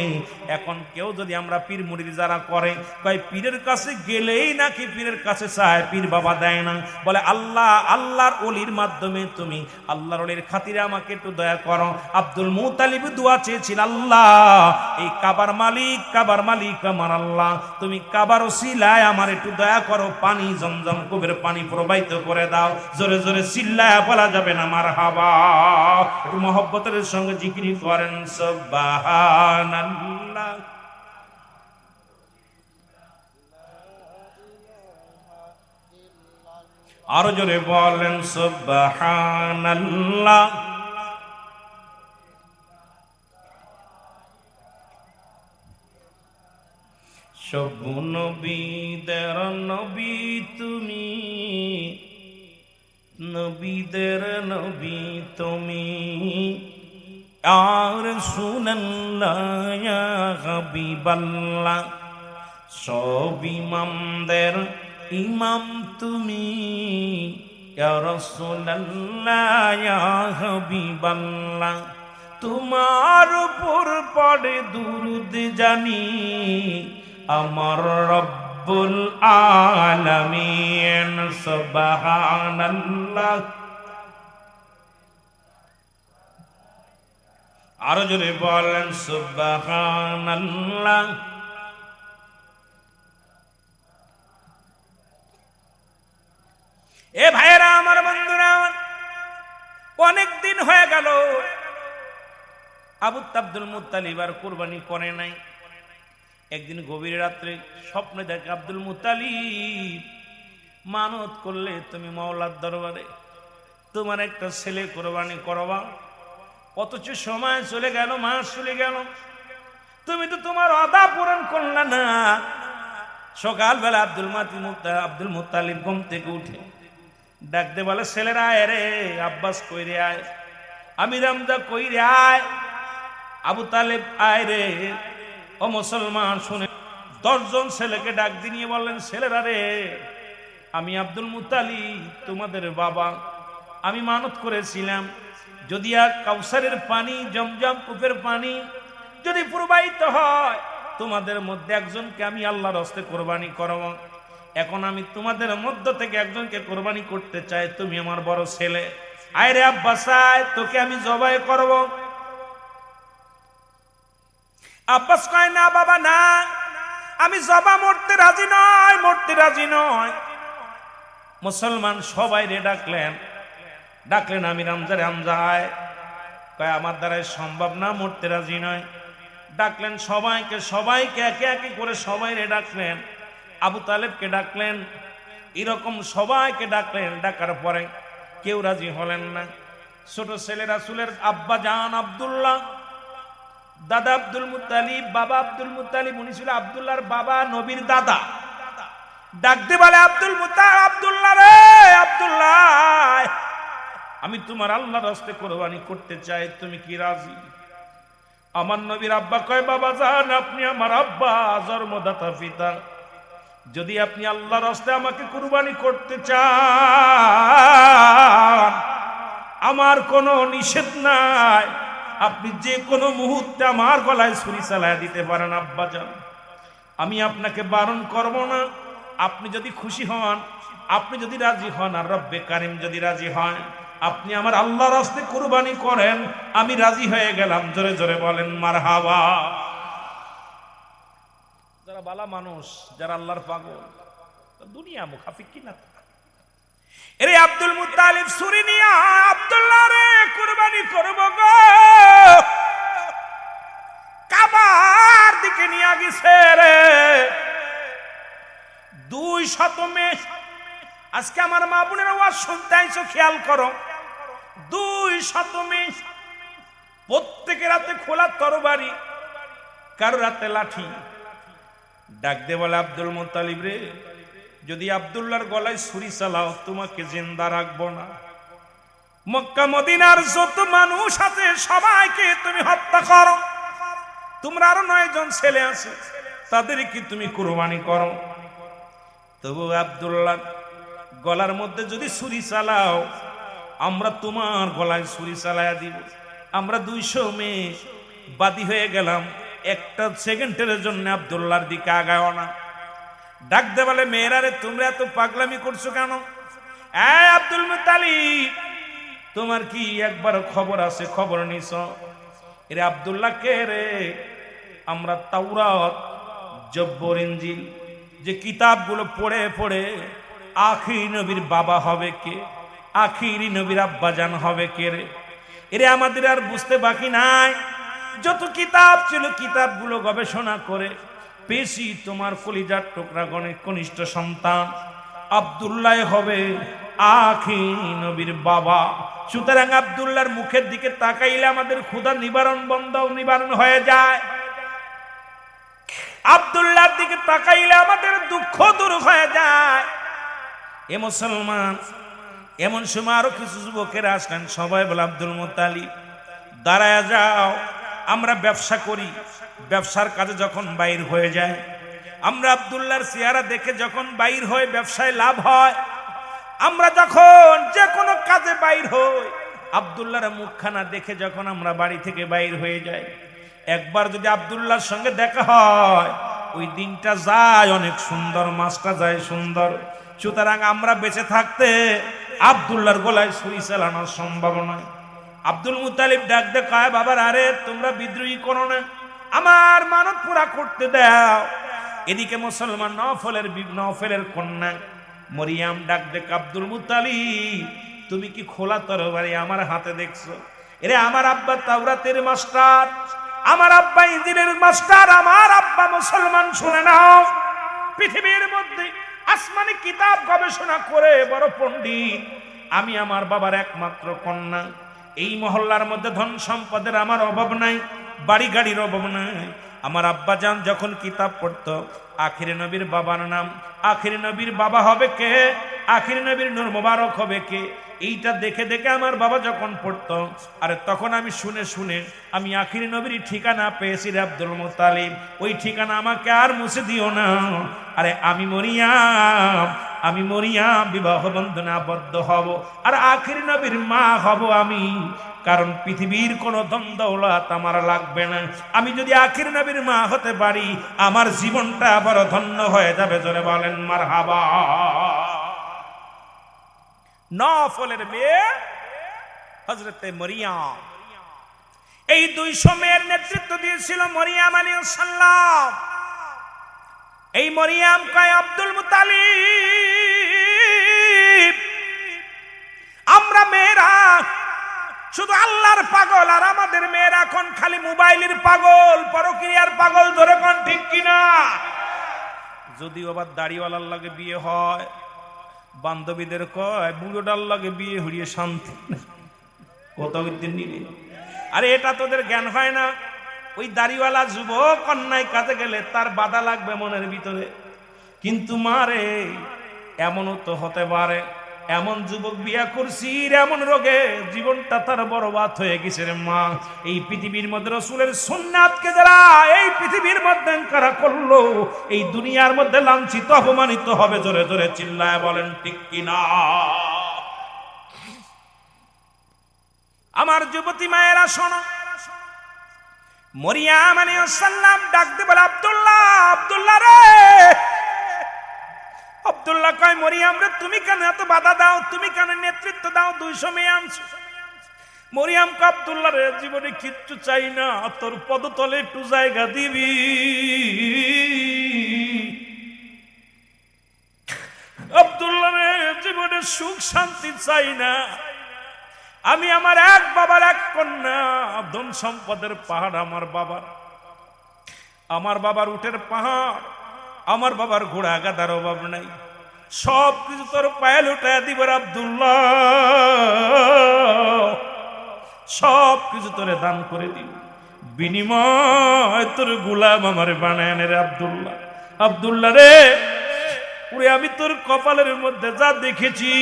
এখন কেউ যদি আমরা পীর মুরিদ যারা করে, কয় পীরের কাছে গেলেই নাকি পীরের কাছে চায়, পীর বাবা দেয় না, বলে আল্লাহ, আল্লাহর ওলির মাধ্যমে তুমি আল্লাহর ওলির খাতিরে আমাকে একটু দয়া করো। আব্দুল মুত্তালিব দোয়া চেয়েছিল, আল্লাহ এই কাবার মালিক, কাবার মালিক আমার আল্লাহ, তুমি কাবার ওসিলায় আমার একটু দয়া করো, পানি জমজম কূপের পানি প্রবাহিত করে দাও। জোরে জোরে চিল্লায়া বলা যাবে না মারহাবা? একটু মহব্বতের সঙ্গে জিকির করেন সুবহানাল্লাহ। আরো জোরে বলেন সুবহানাল্লাহ। সব নবীদের নবী তুমি, নবীদের নবী তুমি, আর রাসূলুল্লাহ ইয়া হাবিবাল্লাহ, সব ইমামদের ইমাম তুমি, ইয়া রাসূলুল্লাহ ইয়া হাবিবাল্লাহ। তোমার উপর পড়ে দুরূদ জানি আমার রব্বুল আলামিন। সুবহানাল্লাহ। আরো জোরে বলেন সুবহানাল্লাহ। এ ভাইয়েরা আমার, বন্ধুরা, অনেক দিন হয়ে গেল আব্দুল মুত্তালিব আর কুরবানি করে নাই। একদিন গভীর রাত্রে স্বপ্নে দেখে আব্দুল মুত্তালিব মানত করলে তুমি মাওলার দরবারে তোমার একটা ছেলে কুরবানি করবা, অথচ সময় চলে গেল, মাস চলে গেল, তুমি তো তোমার ওয়াদা পূরণ করলে না। সকালবেলা আব্দুল মুত্তালিব ঘুম থেকে উঠে ডাকতে বলে, ছেলেরা আয় রে, আব্বাস কইরে আয়, আমির হামজা কইরে আয়, আবু তালেব আয় রে। ও মুসলমান শুনে, 10 জন ছেলেকে ডাক দিয়ে বললেন, ছেলেরা রে, আমি আব্দুল মুত্তালিব তোমাদের বাবা, আমি মানত করেছিলাম যদি আর কাউসারের পানি, জমজম কূপের পানি যদি প্রবাহিত হয়, তোমাদের মধ্যে একজনকে আমি আল্লাহর রাস্তায় কুরবানি করব। এখন আমি তোমাদের মধ্য থেকে একজনকে কুরবানি করতে চাই, তুমি আমার বড় ছেলে, আয় রে আব্বাস আয়, তোকে আমি জবাই করব। আব্বাস কয়, না বাবা না, আমি জবা মরতে রাজি নয়, মরতে রাজি নয়। মুসলমান সবাই রে ডাকলেন, আমির হামজারে, হামজা আয়। কয় আমার দ্বারাই সম্ভব না, মরতে রাজি নয়। ডাকলেন সবাইকে একে একে করে সবাই রে ডাকলেন। আবু তালেবকে ডাকলেন, এরকম সবাইকে ডাকলেন। ডাকার পরে কেউ রাজি হলেন না। ছোট ছেলে রাসূলের আব্বা জান আব্দুল্লাহ, দাদা আব্দুল মুত্তালিব, বাবা আব্দুল মুত্তালিব, উনি ছিল আব্দুল্লাহর বাবা, নবীর দাদা। ডাকতে বলে, আব্দুল্লাহ রে, আব্দুল্লাহ আমি তোমার আল্লাহর রাস্তায় কুরবানি করতে চাই, তুমি কি রাজি? আমার নবীর আব্বা কয়, বাবা জান, আপনি আমার আব্বা, জন্মদাতা পিতা, যদি আপনি আল্লাহর রাস্তায় আমাকে কুরবানি করতে চান, আমার কোনো নিষেধ নাই, আপনি যে কোনো মুহূর্তে আমার গলায় ছুরি চালায় দিতে পারেন আব্বা জান, আমি আপনাকে বারণ করব না। আপনি যদি খুশি হন, আপনি যদি রাজি হন, আর রব্বে কারিম যদি রাজি হয়, আপনি আমার আল্লাহর রাস্তায় কুরবানি করেন, আমি রাজি হয়ে গেলাম। জোরে জোরে বলেন মারহাবা। যারা বালা মানুষ, যারা আল্লাহর পাগল, দুনিয়া মুখাফিক কিনা। এরে আব্দুল মুত্তালিব ছুরি নিয়া আব্দুল্লাহ রে কুরবানি করব গো, কাবার দিকে নিয়ে গেছে রে। 200 মেষ, আজকে আমার মা বোনেরা ওয়াজ শুনতে আইছো, খেয়াল করো, 200 মেষ, প্রত্যেকের হাতে খোলা তরবারি, কারো হাতে লাঠি। ডাক দে বলে, আব্দুল মুত্তালিব রে, যদি আব্দুল্লাহর গলায় ছুরি চালাও, তোমাকে জিন্দা রাখবো না। মক্কা মদিনার যত মানুষ আছে সবাইকে তুমি হত্যা করো, তোমরা আরো 9 জন ছেলে আছে, তাদেরকে তুমি কুরবানি করো। তবু আব্দুল্লাহ গলার মধ্যে যদি ছুরি চালাও, আমরা তোমার গলায় ছুরি চালায়া দিব। আমরা 200 মেষ বাদী হয়ে গেলাম, একটা সেকেন্ডের জন্য আব্দুল্লাহর দিকে আগাও না। ডাক দে বলে, মেয়েরা রে, তোমরা এত পাগলামি করছো কেন? আব্দুল মুত্তালিব, তোমার কি একবার খবর আছে? খবর নিছ? এরে আব্দুল্লাহ কে রে? আমরা তাওরাত, জব্বর, ইনজিল যে কিতাবগুলো পড়ে পড়ে আখিরি নবীর বাবা হবে কে, আখিরি নবীর আব্বাজান হবে কে রে? এরে আমাদের আর বুঝতে বাকি নাই, যত কিতাব ছিল কিতাবগুলো গবেষণা করে পেশি তোমার কলিজার টুকরা গণের কনিষ্ঠ সন্তান আব্দুল্লাহ হবে আখিরি নবীর বাবা। সুতরাং আব্দুল্লাহর মুখের দিকে তাকাইলে আমাদের ক্ষুধা নিবারণ হয়ে যায়, আব্দুল্লাহর দিকে তাকাইলে আমাদের দুঃখ দূর হয়ে যায়। এ মুসলমান, এমন সময় আরো কিছু যুবকেরা আসলেন, সবাই বলে, আব্দুল মুত্তালিব দাঁড়ায় যাও, আমরা ব্যবসা করি, ব্যবসার কাজে যখন বাইর হয়ে যায়, আমরা আব্দুল্লাহর চেহারা দেখে যখন বাইর হয়ে ব্যবসায় লাভ হয়, আমরা যখন যে কোনো কাজে বাইর হই, আব্দুল্লাহর মুখখানা দেখে যখন আমরা বাড়ি থেকে বাইর হয়ে যাই, একবার যদি আব্দুল্লাহর সঙ্গে দেখা হয়, ওই দিনটা যায় অনেক সুন্দর, মাসটা যায় সুন্দর। সুতরাং আমরা বেঁচে থাকতে আব্দুল্লাহর গলায় ছুরি চালানো সম্ভব নয়। আব্দুল মুত্তালিব ডাক দে কয়, বাবার, আরে তোমরা বিদ্রোহী করো না, আমার মানত পুরা করতে দাও। এদিকে মুসলমান নওফলের কন্যা মরিয়াম ডাক দে, আব্দুল মুত্তালিব, তুমি কি খোলা তরবারি আমার হাতে দেখছো? এরে আমার আব্বা তাওরাতের মাস্টার, আমার আব্বা ইনজিলের মাস্টার, আমার আব্বা মুসলমান, শুনে নাও, পৃথিবীর মধ্যে আসমানি কিতাব গবেষণা করে বড় পণ্ডিত আমি, আমার বাবার একমাত্র কন্যা। এই মহল্লার মধ্যে ধন সম্পদের আমার অভাব নাই, বাড়ি গাড়ির অভাব নাই। আমার আব্বা জান যখন কিতাব পড়তো, আখিরি নবীর বাবার নাম, আখিরি নবীর বাবা হবে কে, আখিরি নবীর নূর মোবারক হবে কে, এইটা দেখে দেখে আমার বাবা যখন পড়তো, আরে তখন আমি শুনে শুনে আমি আখিরি নবীর ঠিকানা পেয়েছি রে আব্দুল মুত্তালিব। ওই ঠিকানা আমাকে আর মুছে দিও না। আরে আমি মরিয়াম বিবাহ বন্ধনে আবদ্ধ হব, আর আখিরি নবীর মা হব আমি। কারণ পৃথিবীর কোন ধন দৌলত আমার লাগবে না, আমি যদি আখিরি নবীর মা হতে পারি, আমার জীবনটা বড় ধন্য হয়ে যাবে। জোরে বলেন মারহাবা। নওফলের মেয়ে হযরতে মরিয়াম, এই 200 মেয়ের নেতৃত্ব দিয়েছিল মরিয়াম আলাইহিস সালাম। এই মরিয়াম কয়, আব্দুল মুত্তালিব, আমরা মেয়েরা শুধু আল্লাহর পাগল, আর আমাদের মেয়েরা এখন খালি মোবাইলের পাগল, পরকীয়ার পাগল। ধরে কোন ঠিক কিনা? যদিও আবার দাড়িওয়ালার লাগে বিয়ে হয়, বান্ধবীদের কয় বুড়োটার লাগে বিয়ে হইয়ে শান্তি, কত দিন নিবে। আরে এটা তোদের জ্ঞান হয় না, ওই দাড়িওয়ালা যুবক অন্যায় কাজে গেলে তার বাধা লাগবে মনের ভিতরে, কিন্তু মারে এমনও তো হতে পারে এমন যুবক বিয়া করছি এমন রোগে জীবনটা তার বরবাদ হয়ে গেছে রে মা। এই পৃথিবীর মধ্যে রাসূলের সুন্নাতকে যারা এই পৃথিবীর মধ্যে কারা করলো, এই দুনিয়ার মধ্যে লাঞ্ছিত অপমানিত হবে। জোরে জোরে চিল্লায় বলেন ঠিক কিনা? আমার যুবতী মায়েরা শোনো, মরিয়াম আলাইহিস সালাম ডাকতে বলে, আব্দুল্লাহ, আব্দুল্লাহ রে। আব্দুল্লাহ কয়, মরিয়াম রে তুমি কেন এত বাধা দাও, তুমি কেন নেতৃত্ব দাও, 200 মেয়ে আনছো। মরিয়াম কয়, আব্দুল্লাহ রে জীবনে কিচ্ছু চাই না, তোর পদতলে একটু জায়গা দিবি। আব্দুল্লাহ রে জীবনে সুখ শান্তি চাই না, আমি আমার এক বাবার এক কন্যা, ধন সম্পদের পাহাড় আমার বাবার, আমার বাবার উটের পাহাড়, আমার বাবার ঘোড়া গাদার অভাব নাই, সব কিছু তোর পায়ে লুটায় দিব আব্দুল্লাহ, সব কিছু তোরে দান করে দিব, বিনিময় তোর গোলাম আমার বানায় রে আব্দুল্লাহ। আব্দুল্লাহ রে ওরে আমি তোর কপালের মধ্যে যা দেখেছি,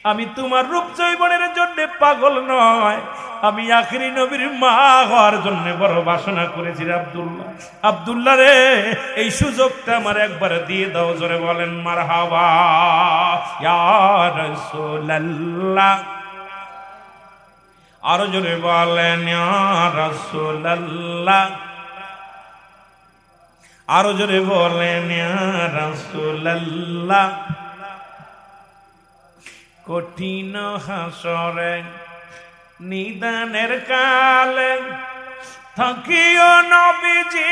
আমি তোমার রূপ যৌবনের জন্য পাগল নয়, আমি আখিরি নবীর মা হওয়ার জন্য বড় বাসনা করেছি রে আব্দুল্লাহ। আব্দুল্লাহ রে এই সুযোগটা আমার একবার দিয়ে দাও। জোরে বলেন মারহাবা। ইয়া রাসূলুল্লাহ, আরো জোরে বলেন ইয়া রাসূলুল্লাহ, আরো জোরে বলেন ইয়া রাসূলুল্লাহ। কঠিন হাসরে নিদানের কালে থাকিও নবীজি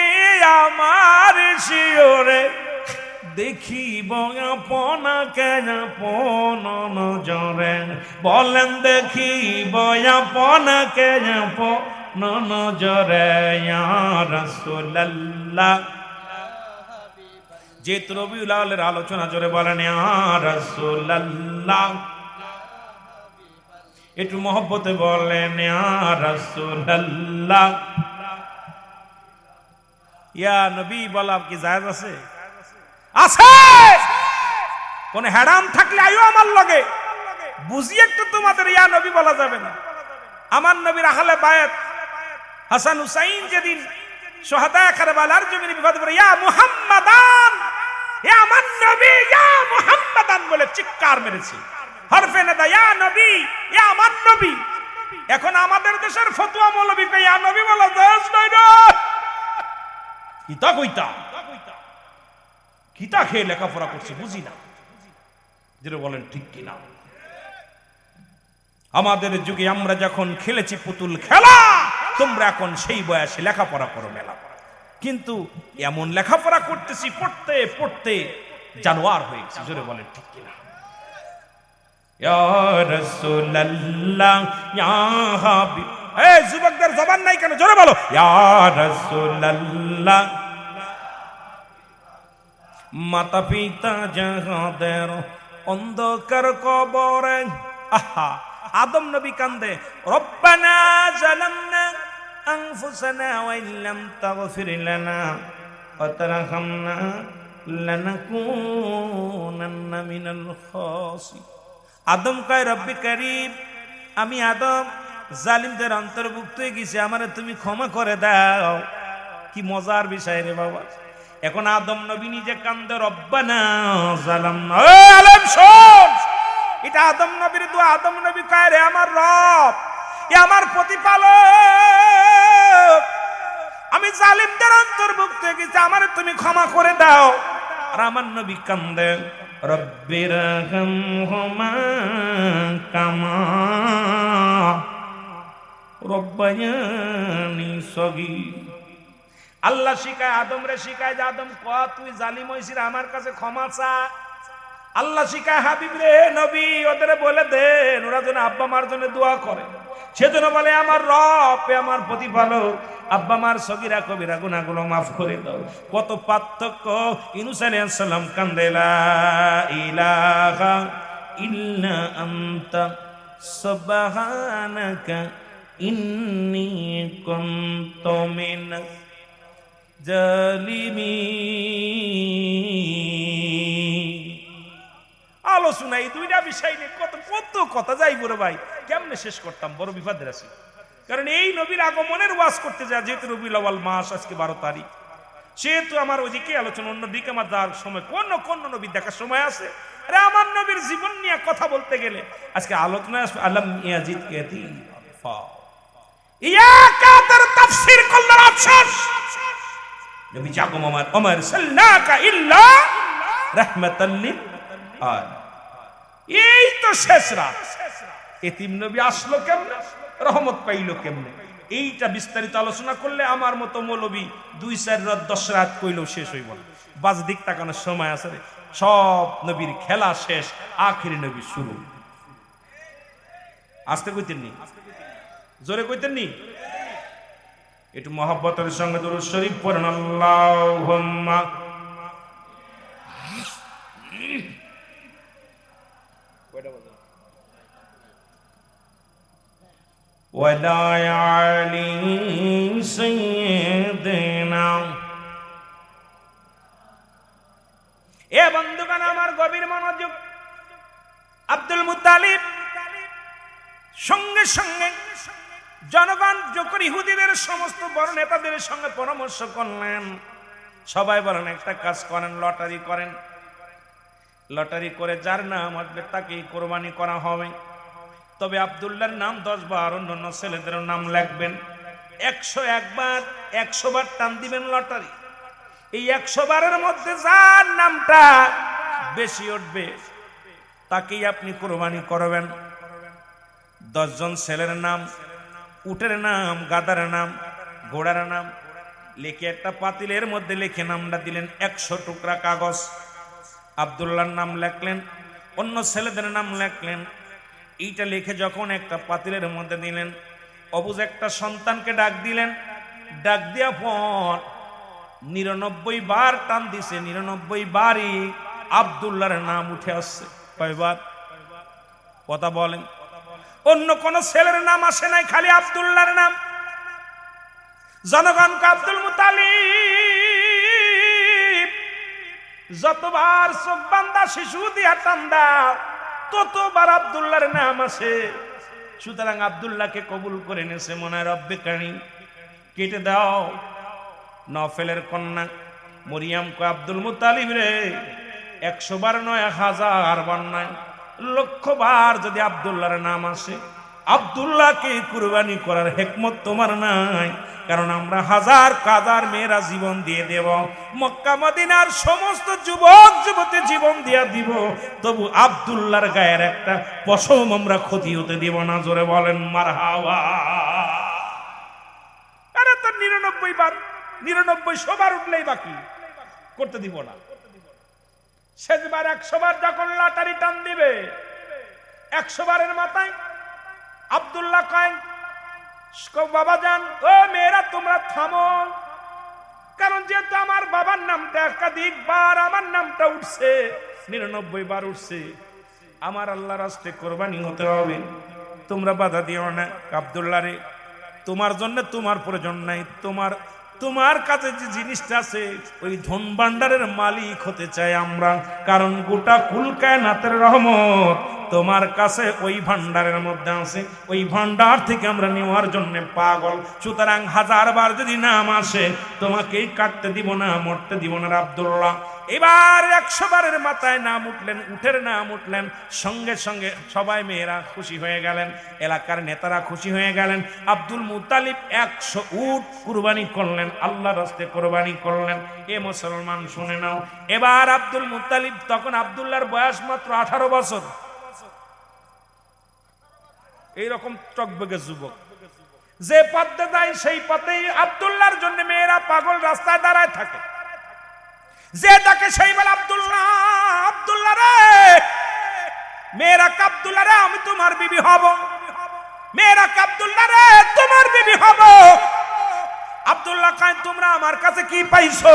আমার শিওরে, দেখিব আপনাকে আপন নজরে। বলেন দেখিব আপনাকে আপন নজরে। ইয়া রাসূলুল্লাহ, যে রবিউল আউয়ালের আলোচনা জোরে বলেন ইয়া রাসূলুল্লাহ, একটু মহব্বতে বলেন ইয়া রাসূলুল্লাহ। ইয়া নবী বলা কি জায়েজ আছে? আছে। কোন হারাম থাকলে আইও আমার লগে, বুঝি একটু তোমাদের ইয়া নবী বলা যাবে না। আমার নবীর আহলে বায়াত হাসান হুসাইন যেদিন শুহাদা কারবালার জমিনে বিপদে পড়ে ইয়া মুহাম্মাদান, ইয়া আমার নবী, ইয়া মুহাম্মাদান বলে চিৎকার মেরেছে। হরফে নাদা ইয়া নবী, ইয়া আমার নবী। এখন আমাদের দেশের ফতোয়া মৌলবী কে ইয়া নবী বলা যায় না। কিতা কইতা, কিতা খেয়ে লেখাপড়া করছে বুঝি না। যেটা বলেন ঠিক কিনা? আমাদের যুগে আমরা যখন খেলেছি পুতুল খেলা, তোমরা এখন সেই বয়সে লেখাপড়া করো মেলা। কিন্তু এমন লেখাপড়া করতেছি, পড়তে পড়তে জানোয়ার হয়ে গেছে। জোরে বলেন ঠিক কিনা? ইয়া রাসূলুল্লাহ, ইয়া হাবিব। এই যুবকদের জবান নাই কেন? জোরে বলো ইয়া রাসূলুল্লাহ। মাতা পিতা যাহাদের অন্ধকার কবরে, আহা আদম নবী কান্দে, রব্বানা জালামনা আনফুসানা ওয়া ইল্লাম তাগফির লানা ওয়া তারহামনা লানাকুনান্না মিনাল খাসিরিন। আদম কয়, রব্বি কারীম, আমি আদম জালিমদের অন্তর্ভুক্ত হয়ে গেছি, আমারে তুমি ক্ষমা করে দাও। কি মজার বিষয় রে বাবা। এখন আদম নবী নিজে কান্দে, রব্বানা জালামনা। এই আলেম শোন, এটা আদম নবীর দোয়া। আদম নবী কয়, রে আমার রব, এ আমার প্রতিপালক, আমি জালিমদের অন্তর্ভুক্ত হয়ে গেছি, আমারে তুমি ক্ষমা করে দাও। আর আমার নবী কান্দে, রব্বিরহামহুমা কামা রব্বায়ানি সগীর। আল্লাহ শিখায় আদম রে, শিখায় যে আদম ক তুই জালিম হইছিস, আমার কাছে ক্ষমা চা। আল্লাহ শিখায় হাবিব রে, নবী ওদের বলে দেন ওরা যেন আব্বা মার জন্য দোয়া করে। সেজন্য বলে আমার রব, আমার প্রতিপালক, আব্বা মার সগীরা কবিরা গুনাহগুলো মাফ করে দাও। কত পার্থক্য। ইউনূস আলাইহিস সালাম কান্দে, লা ইলাহা ইল্লা আনতা সুবহানাকা ইন্নী কুনতু মিনাজ জালিমিন। আলোচনা এই দুইটা বিষয় নিয়ে কত কত কথা যাই বড় ভাই, কেমনে শেষ করতাম, বড় বিপদের আছি। কারণ এই নবীর আগমনের ওয়াজ করতে যা, যেহেতু রবিউল আউয়াল মাস, আজকে 12 তারিখ, সেহেতু আমার ওইদিকে আলোচনা, অন্যদিকে আমার যাওয়ার সময় কোন নবীর দেখার সময় আছে। আরে আমার নবীর জীবন নিয়ে কথা বলতে গেলে আজকে আলোচনা আলম ইয়াজিদ কেতি ইয়াকাতের তাফসীর করলেন আফসোস, নবী জাগম আমার ওমর সাল্লাকা ইল্লা রাহমাতাল লিল আলামিন। এই তো শেষ রাত, এতিম নবী আসলো কেমনে, রহমত পাইলো কেমনে, এইটা বিস্তারিত আলোচনা করলে আমার মতো মৌলবী 2-4 রাত 10 রাত কইলেও শেষ হইব না। বাজ দিক তাকানোর সময় আছে রে, সব নবীর খেলা শেষ, আখিরি নবী শুরু। আস্তে কইতেন নি, জোরে কইতেন নি, একটু মহব্বতের সঙ্গে দুরূদ শরীফ পড়েন। আল্লাহুম্মা ওয়ালা আলি সাইয়্যিদিনা। এ বন্ধুগণ আমার গভীর মনোযোগ, আব্দুল মুত্তালিব সঙ্গে সঙ্গে জনগণ যখন ইহুদিদের সমস্ত বড় নেতাদের সঙ্গে পরামর্শ করলেন, সবাই বলেন একটা কাজ করেন, লটারি করেন, লটারি করে যার নাম আসবে তাকেই কোরবানি করা হবে। তবে আব্দুল্লাহর নাম 10 বার, অন্যান্য ছেলেদের নাম লিখবেন। 101 বার, 100 বার টান দিবেন লটারি। এই 100 বারের মধ্যে যার নামটা বেশি উঠবে তাকেই আপনি কোরবানি করবেন। 10 জন ছেলের নাম, উটের নাম, গাধার নাম, ঘোড়ার নাম লিখে একটা পাতিলের মধ্যে লিখে নামটা দিলেন। 100 টুকরা কাগজ আব্দুল্লাহর নাম লিখলেন, অন্য ছেলেদের নাম লিখলেন। এইটা লিখে যখন একটা পাতিলের মধ্যে দিলেন, অবুঝ একটা সন্তানকে ডাক দিলেন। ডাক দেওয়া পর 99 বার টান দিছে, 99 বারই আব্দুল্লাহর নাম উঠে আসছে। কয়বার? কথা বলেন। অন্য কোন ছেলের নাম আসে নাই, খালি আব্দুল্লাহর নাম। জনগণকে আব্দুল মুত্তালিব যতবার চোখ বান্ধা শিশু দিয়া টান দাও ততবার আব্দুল্লাহর নাম আসে। সুতরাং আব্দুল্লাহকে কবুল করে নেছে, মনে রব্বে কারীম কেটে দাও। নফলের কন্যা মরিয়াম কো আব্দুল মুত্তালিব রে 100 বার নয়, 1000 বার নয়, 1,00,000 বার যদি আব্দুল্লাহর নাম আসে, আব্দুল্লাহকে কুরবানি করার হিকমত তোমার নাই। কারণ আমরা হাজার হাজার মেয়েরা জীবন দিয়ে দেব, মক্কা মদিনার সমস্ত যুবক যুবতী জীবন দিয়া দিব, তবু আব্দুল্লাহর গায়ের একটা পশম আমরা ক্ষতি হতে দিব না। জোরে বলেন মারহাবা। আরে তো 99 বার, 99 বার উঠলেই বাকি করতে দিব না। শেষবার 100 বার যখন লটারি টান দিবে, 100 বারের মাথায় আব্দুল্লাহ কয়, বাবা যান, ও মেয়েরা তোমরা থামো, কারণ যেহেতু আমার বাবার নামটা একাধিকবার আমার নামটা উঠছে, 99 বার উঠছে, আমার আল্লাহর রাস্তায় কোরবানি হতে হবে, তোমরা বাধা দিও না। আব্দুল্লাহ রে, তোমার জন্য তোমার প্রয়োজন নাই, তোমার কাছে যে জিনিসটা আছে ওই ধন ভান্ডারের মালিক হতে চাই আমরা, কারণ গোটা কুল কায়নাতের রহমত তোমার কাছে ওই ভান্ডারের মধ্যে আছে, ওই ভান্ডার থেকে আমরা নেওয়ার জন্য পাগল। সুতরাং 1000 বার যদি নাম আসে তোমাকেই কাটতে দিব না, মরতে দিব না। আব্দুল্লাহ এবার 100 বারের মাথায় নাম উঠলেন, উঠের নাম উঠলেন, সঙ্গে সঙ্গে সবাই মেয়েরা খুশি হয়ে গেলেন, এলাকার নেতারা খুশি হয়ে গেলেন। আব্দুল মুত্তালিব 100 উট কুরবানি করলেন, আল্লাহর রাস্তায় কুরবানি করলেন। এ মুসলমান শুনে নাও, এবার আব্দুল মুত্তালিব, তখন আব্দুল্লাহর বয়স মাত্র 18 বছর। এইরকম টকবগে যুবক, যে পথে যায় সেই পথেই আব্দুল্লাহর জন্য মেয়েরা পাগল, রাস্তায় দাঁড়ায় থাকে। যে তাকে সেই বলে, আব্দুল্লাহ, আব্দুল্লাহ রে, মেয়েরা আব্দুল্লাহ রে, আমি তোমার বিবি হব, মেয়েরা আব্দুল্লাহ রে, তোমার বিবি হব। আব্দুল্লাহ কয়, তোমরা আমার কাছে কি পাইছো?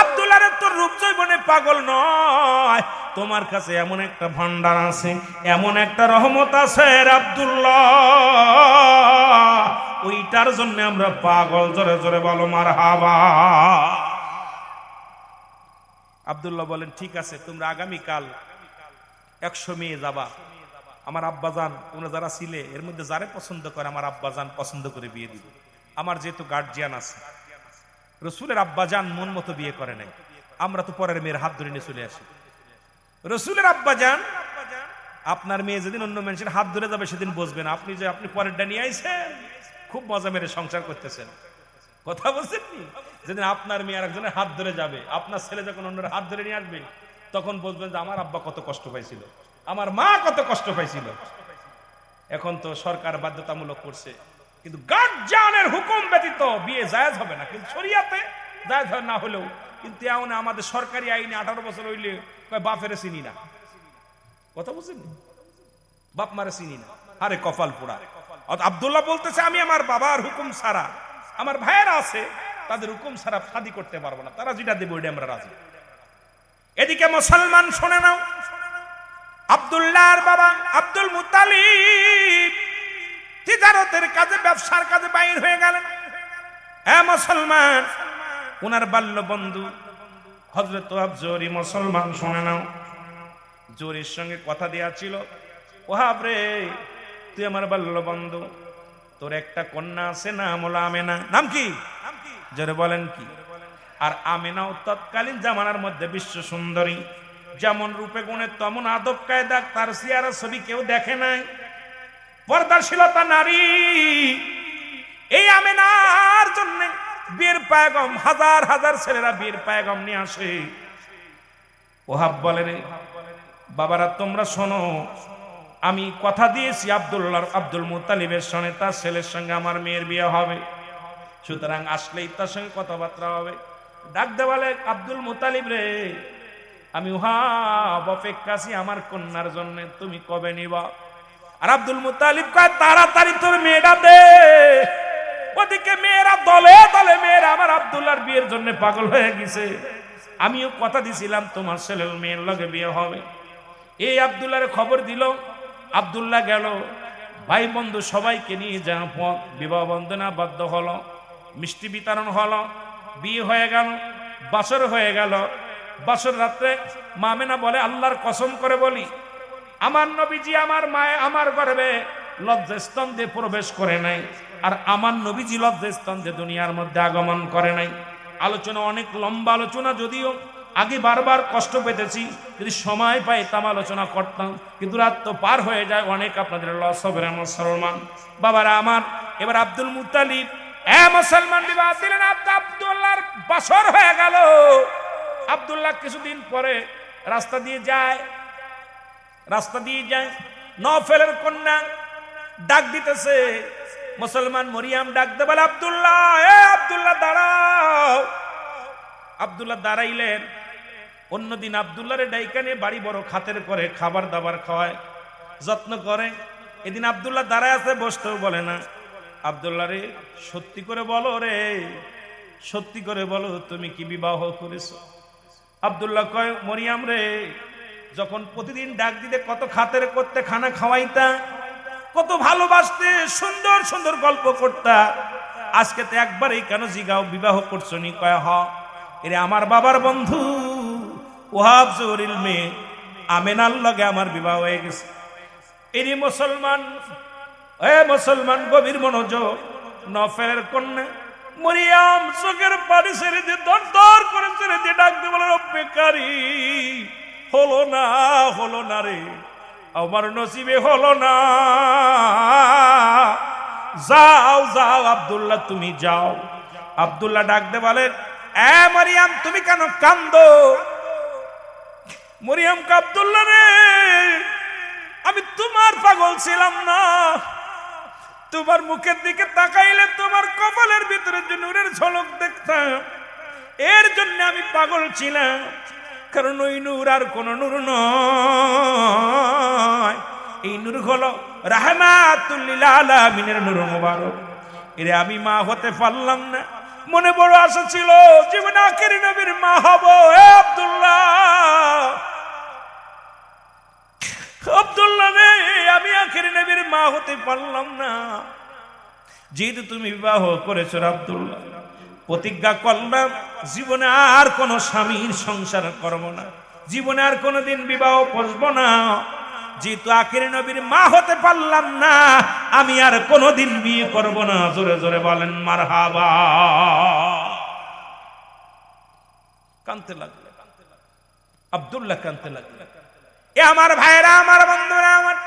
আব্দুল্লাহ রে, তোর রূপ যৌবনে পাগল নয়, তোমার কাছে এমন একটা ভান্ডার আছে, এমন একটা রহমত আছে আব্দুল্লাহ, ওইটার জন্য আমরা পাগল। জোরে জোরে বলো মারহাবা। আব্দুল্লাহ বলেন, ঠিক আছে, তোমরা আগামীকাল 100 মেয়ে যাবা, আমার আব্বাজান তোমরা যারা ছিলে এর মধ্যে যারে পছন্দ করে আমার আব্বাজান পছন্দ করে বিয়ে দিবে। আমার যেহেতু গার্জিয়ান আছে, রসুলের আব্বাজান মন মতো বিয়ে করে নাই, আমরা তো পরের মেয়ের হাত ধরে নিয়ে চলে আসি। রসুলের আব্বাজান আপনার মেয়ে যেদিন অন্য মানুষের হাত ধরে যাবে সেদিন বসবেন, আপনি যে আপনি পরেরটা নিয়ে আইছেন খুব মজা মেরে সংসার করতেছেন, কথা বলছেন নি? যেদিন আপনার মেয়ে আর একজনের হাত ধরে যাবে, আপনার ছেলে যখন অন্যের হাত ধরে নিয়ে আসবে তখন বলবেন যে আমার আব্বা কত কষ্ট পাইছিল, আমার মা কত কষ্ট পাইছিল। এখন তো সরকার বাধ্যতামূলক করছে, কিন্তু গার্জিয়ানের হুকুম ব্যতীত বিয়ে জায়েজ হবে না, কিন্তু শরিয়াতে জায়েজ হয় না হলেও কিন্তু এমন আমাদের সরকারি আইনে 18 বছর হইলে কয় বাপেরে চিনি না, কথা বুঝছেন? বাপ মারে চিনি না, আরে কপাল পোড়া। আব্দুল্লাহ বলতেছে আমি আমার বাবার হুকুম ছাড়া, আমার ভাইয়েরা আছে তাদের হুকুম ছাড়া শাদী করতে পারবো না, তারা যেটা দেবে ওইটা আমরা রাজি। এদিকে মুসলমান শুনে নাও, আব্দুল্লাহর বাবা আব্দুল মুত্তালিব তিজারতের কাজে ব্যবসার কাজে বাইর হয়ে গেলেন। হ্যাঁ মুসলমান, ওনার বাল্য বন্ধু হযরত ওহাব জোহরি, মুসলমান শুনে নাও, জোহরির সঙ্গে কথা দেয়া ছিল, ওহাব রে তুই আমার বাল্য বন্ধু, তোর একটা কন্যা আছে নাম হলো আমেনা। নাম কি? জোরে বলেন কি? আর আমেনাও তৎকালীন জামানার মধ্যে বিশ্ব সুন্দরী, যেমন রূপে গুণে তেমন আদব কায়দা, তার চেহারা ছবি কেউ দেখে নাই, পর্দাশীলতা নারী। এই আমেনার জন্য বীর পায়গম, হাজার হাজার ছেলেরা বীর পায়গম নিয়ে আসে। ওহাব বলে রে বাবারা তোমরা শোনো, আমি কথা দিয়েছি আব্দুল মুত্তালিবের সঙ্গে তার ছেলের সঙ্গে আমার মেয়ের বিয়ে হবে, সুতরাং আসলেই তার সঙ্গে কথাবার্তা হবে। ডাক দে বলে আব্দুল মুত্তালিব রে, আমি ওহাব অপেক্ষা আছি আমার কন্যার জন্য, তুমি কবে নিবা? আর আব্দুল মুত্তালিব কয় তাড়াতাড়ি তোর মেয়েটা দে। ওদিকে মেয়েরা দলে দলে মেয়েরা আমার আব্দুল্লাহর বিয়ের জন্য পাগল হয়ে গেছে, আমিও কথা দিছিলাম তোমার ছেলের মেয়ের লগে বিয়ে হবে। এই আব্দুল্লাহর খবর দিল, আব্দুল্লাহ গেল, ভাই বন্ধু সবাইকে নিয়ে যা বিবাহ বন্ধনা বাধ্য হলো, মিষ্টি বিতরণ হলো, বিয়ে হয়ে গেল, বাসর হয়ে গেল। বাসর রাত্রে মা আমেনা বলে আল্লাহর কসম করে বলি আমার নবীজি আমার মায়ে আমার গর্ভে লজ্জাস্কন্ধে প্রবেশ করে নাই, আর আমার নবীজি লজ্জাস্কন্ধে দুনিয়ার মধ্যে আগমন করে নাই। আলোচনা অনেক লম্বা আলোচনা, যদিও আগে বারবার কষ্ট পেতেছি, যদি সময় পাইতাম আলোচনা করতাম, কিন্তু রাত তো পার হয়ে যায় অনেক, আপনাদের লস হবে মুসলমান বাবারা আমার। এবার আব্দুল মুত্তালিব মুসলমান বিবাহ দিলেন, আব্দুল্লাহর বাসর হয়ে গেল। আব্দুল্লাহ কিছুদিন পরে রাস্তা দিয়ে যায়, নফলের কন্যা ডাক দিতেছে, মুসলমান মরিয়াম ডাক দে বলে আব্দুল্লাহ, আব্দুল্লাহ দাঁড়াও। আব্দুল্লাহ দাঁড়াইলেন। অন্যদিন আব্দুল্লাহরে ডাইকানে বাড়ি বড় খাতের করে খাবার দাবার খাওয়ায়, যত্ন করে। এদিন আব্দুল্লাহ দাঁড়ায় আছে, বসতেও বলে না। আব্দুল্লাহ রে সত্যি করে বলো রে, সত্যি করে বলো তুমি কি বিবাহ করেছো? আব্দুল্লাহ কয় মরিয়াম রে, যখন প্রতিদিন ডাক দিতে কত খাতের করতে, খানা খাওয়াইতা, কত ভালোবাসতে, সুন্দর সুন্দর গল্প করতা, আজকে তো একবারই কেন জিগাও বিবাহ করছো নি? কয় হ, এরে আমার বাবার বন্ধু ওহাব জোহরির মেয়ে আমেনার লগে আমার বিবাহ হয়ে গেছে। এরি মুসলমান, মুসলমান গভীর মনোযোগ, নফলের কন্যা মরিয়াম চোখের পানি ছেড়ে দিয়ে দর দর করে ছেড়ে দিয়ে ডাক দিয়ে বলে রব্বে কারীম, হলো না রে, আমার নসিবে হলো না। যাও যাও আব্দুল্লাহ তুমি যাও। আব্দুল্লাহ ডাক দে বলেন মরিয়াম তুমি কেন কান্দো? মরিয়াম কে আব্দুল্লাহ রে, আমি তোমার পাগল ছিলাম না, তোমার মুখের দিকে তাকাইলে তোমার কপালের ভিতরে যে নূরের ঝলক দেখতাম, এর জন্য আমি পাগল ছিলাম, কারণ ওই নূর আর কোন নূর নয়, এই নূর হলো রাহমাতুল লিল আলামিনের নূর মুবারক। এরে আমি মা হতে পারলাম না, মনে বড় আশা ছিল জীবনে আখেরি নবীর মা হব। আব্দুল্লাহ রে, আমি আখেরি নবীর মা হতে পারলাম না। যেহেতু তুমি বিবাহ করেছো আব্দুল্লাহ, প্রতিজ্ঞা করলাম জীবনে আর কোন স্বামীর সংসার করব না, জীবনে আর কোনোদিন বিবাহ বসবো না, যেহেতু আখিরি নবীর মা হতে পারলাম না, আমি আর কোনোদিন বিয়ে করব না। জোরে জোরে বলেন মারহাবা। কানতে লাগলো আব্দুল্লাহ, কানতে লাগলো। এ আমার ভাইরা, আমার বন্ধুরা, আমার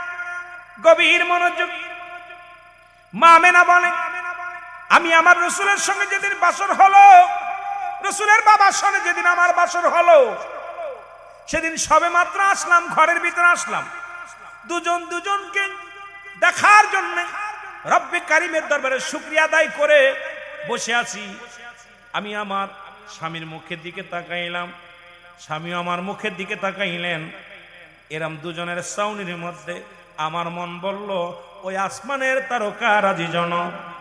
গভীর মনোযোগ। মা আমেনা বলেন, আমি আমার রসুলের সঙ্গে যেদিন বাসর হলো, রসুলের বাবার সঙ্গে যেদিন আমার বাসর হলো, সেদিন সবে মাত্র আসলাম, ঘরের ভিতরে আসলাম, দুজন দুজনকে দেখার জন্য রব্বে কারিমের দরবারে শুকরিয়া আদায় করে বসে আছি। আমি আমার স্বামীর মুখের দিকে তাকাইলাম, স্বামী আমার মুখের দিকে তাকাইলেন। এরম দুজনের সাউনির মধ্যে আমার মন বলল, ওই আসমানের তারকারাজি যেন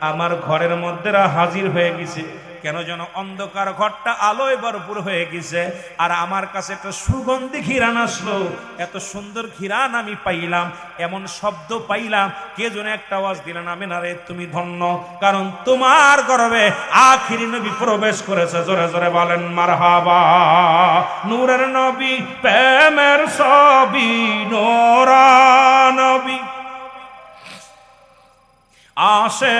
আমার ঘরের মধ্যে হাজির হয়ে গেছে। কেন যেন অন্ধকার ঘরটা আলোয় ভরপুর হয়ে গেছে, আর আমার কাছে একটা সুগন্ধি ঘিরান আসলো। এত সুন্দর ঘিরান আমি পাইলাম, এমন শব্দ পাইলাম, কে যেন একটা আওয়াজ দিলেন, আমেনা রে তুমি ধন্য, কারণ তোমার গর্ভে আখিরি নবী প্রবেশ করেছে। জোরে জোরে বলেন মারহাবা। নূরের নবী, প্রেমের ছবি, নোরা নবী, আসে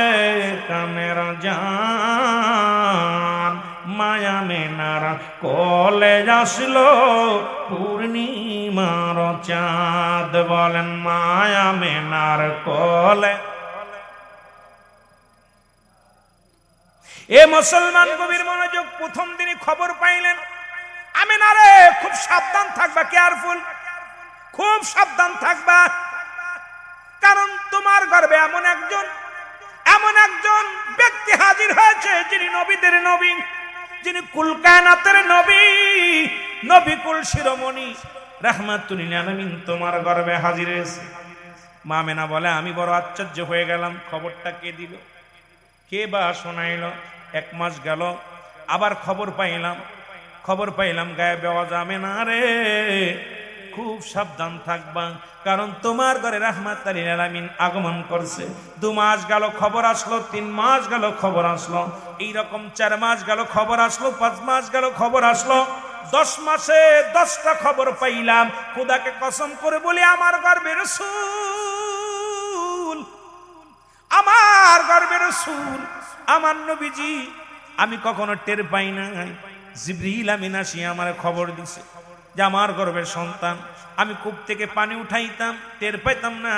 কামের জান, মায়া মেনার কোলে আসলো পূর্ণিমার চাঁদ। বলেন মায়া মেনার কোলে। এ মুসলমান গভীর মনোযোগ। প্রথম দিনই খবর পাইলেন, আমেনা রে খুব সাবধান থাকবা, কেয়ারফুল, খুব সাবধান থাকবা, কারণ তোমার গর্ভে এমন একজন ব্যক্তি হাজির হয়েছে, যিনি নবীদের নবী, যিনি কুল কায়নাতের নবী, নবী কুল শিরোমণি রাহমাতুল লিল আলামিন তোমার গর্ভে হাজির হয়েছে। মা আমেনা বলে, আমি বড় আশ্চর্য হয়ে গেলাম। খবরটা কে দিল, কে বা শোনাইল? 1 মাস গেল, আবার খবর পাইলাম গায়েবে আওয়াজ, আমেনা রে খুব সাবধান থাকবা, কারণ তোমার ঘরে রাহমাতুল লিল আলামিন আগমন করছে। 2 মাস গেল খবর আসলো, 3 মাস গেল খবর আসলো, এইরকম 4 মাস গেল খবর আসলো, 5 মাস গেল খবর আসলো, 10 মাসে 10টা খবর পাইলাম। খোদাকে কসম করে বলি, আমার গর্ভের রাসূল, আমার গর্ভের রাসূল, আমার নবীজি, আমি কখনো টের পাই না। জিবরিল আমিন আসি আমার খবর দিছে যে আমার গর্ভের সন্তান। আমি কূপ থেকে পানি উঠাইতাম, টের পাইতাম না।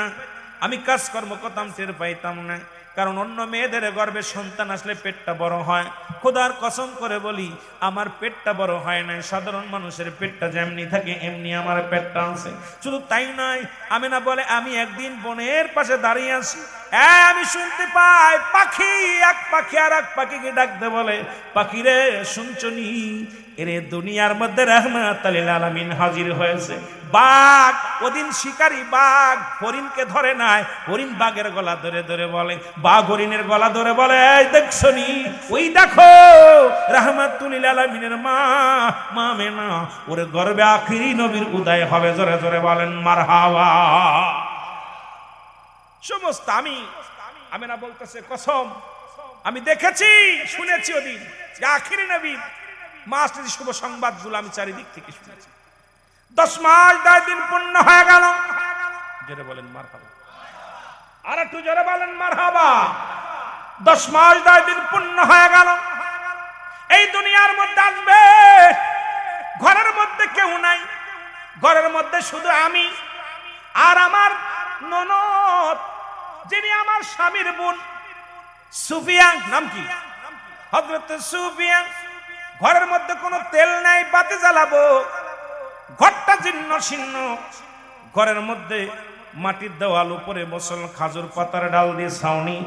আমি কাজকর্ম করতাম, টের পাইতাম না। কারণ অন্য মেয়েদের গর্ভে সন্তান আসলে পেটটা বড় হয়। খোদার কসম করে বলি, আমার পেটটা বড় হয় না। সাধারণ মানুষের পেটটা যেমনি থাকে এমনি আমার পেটটা আছে। শুধু তাই নয়, আমেনা বলে, আমি একদিন বনের পাশে দাঁড়িয়ে আছি, আমি শুনতে পাই পাখি, এক পাখি আর এক পাখিকে ডাকতে বলে, পাখি রে শুনছনি, এরে দুনিয়ার মধ্যে রাহমাতুল লিল আলামিন হাজির হয়েছে। বাঘ, ওদিন শিকারী বাঘ হরিণকে ধরে নাই, হরিণ বাঘের গলা ধরে ধরে বলে, বাঘ হরিণের গলা ধরে বলে, এই দেখছনি, ওই দেখো রাহমাতুল লিল আলামিনের মা আমেনা, ওর গর্ভে আখিরি নবীর উদয় হবে। জোরে জোরে বলেন মারহাবা। সমস্ত আমেনা বলতেছে, কসম আমি দেখেছি, শুনেছি ওদিন যে আখিরি নবী মাস শুভ সংবাদগুলো আমি চারিদিক থেকে শুনেছি। 10 মাস 10 দিন পূর্ণ হয়ে গেল। জোরে বলেন মারহাবা। আর একটু জোরে বলেন মারহাবা। 10 মাস 10 দিন পূর্ণ হয়ে গেল। এই দুনিয়ার মধ্যে আসবে, ঘরের মধ্যে কেউ নাই, ঘরের মধ্যে শুধু আমি আর আমার ননদ, যিনি আমার স্বামীর বোন, সুফিয়া। নাম কি? হযরত সুফিয়া। ঘরের মধ্যে কোনো তেল নাই, বাতি জ্বালাবো, ঘরটা জীর্ণ শীর্ণ। ঘরের মধ্যে মাটির দেওয়াল, উপরে বসল খাজুর পাতার ডাল দিয়ে ছাউনি।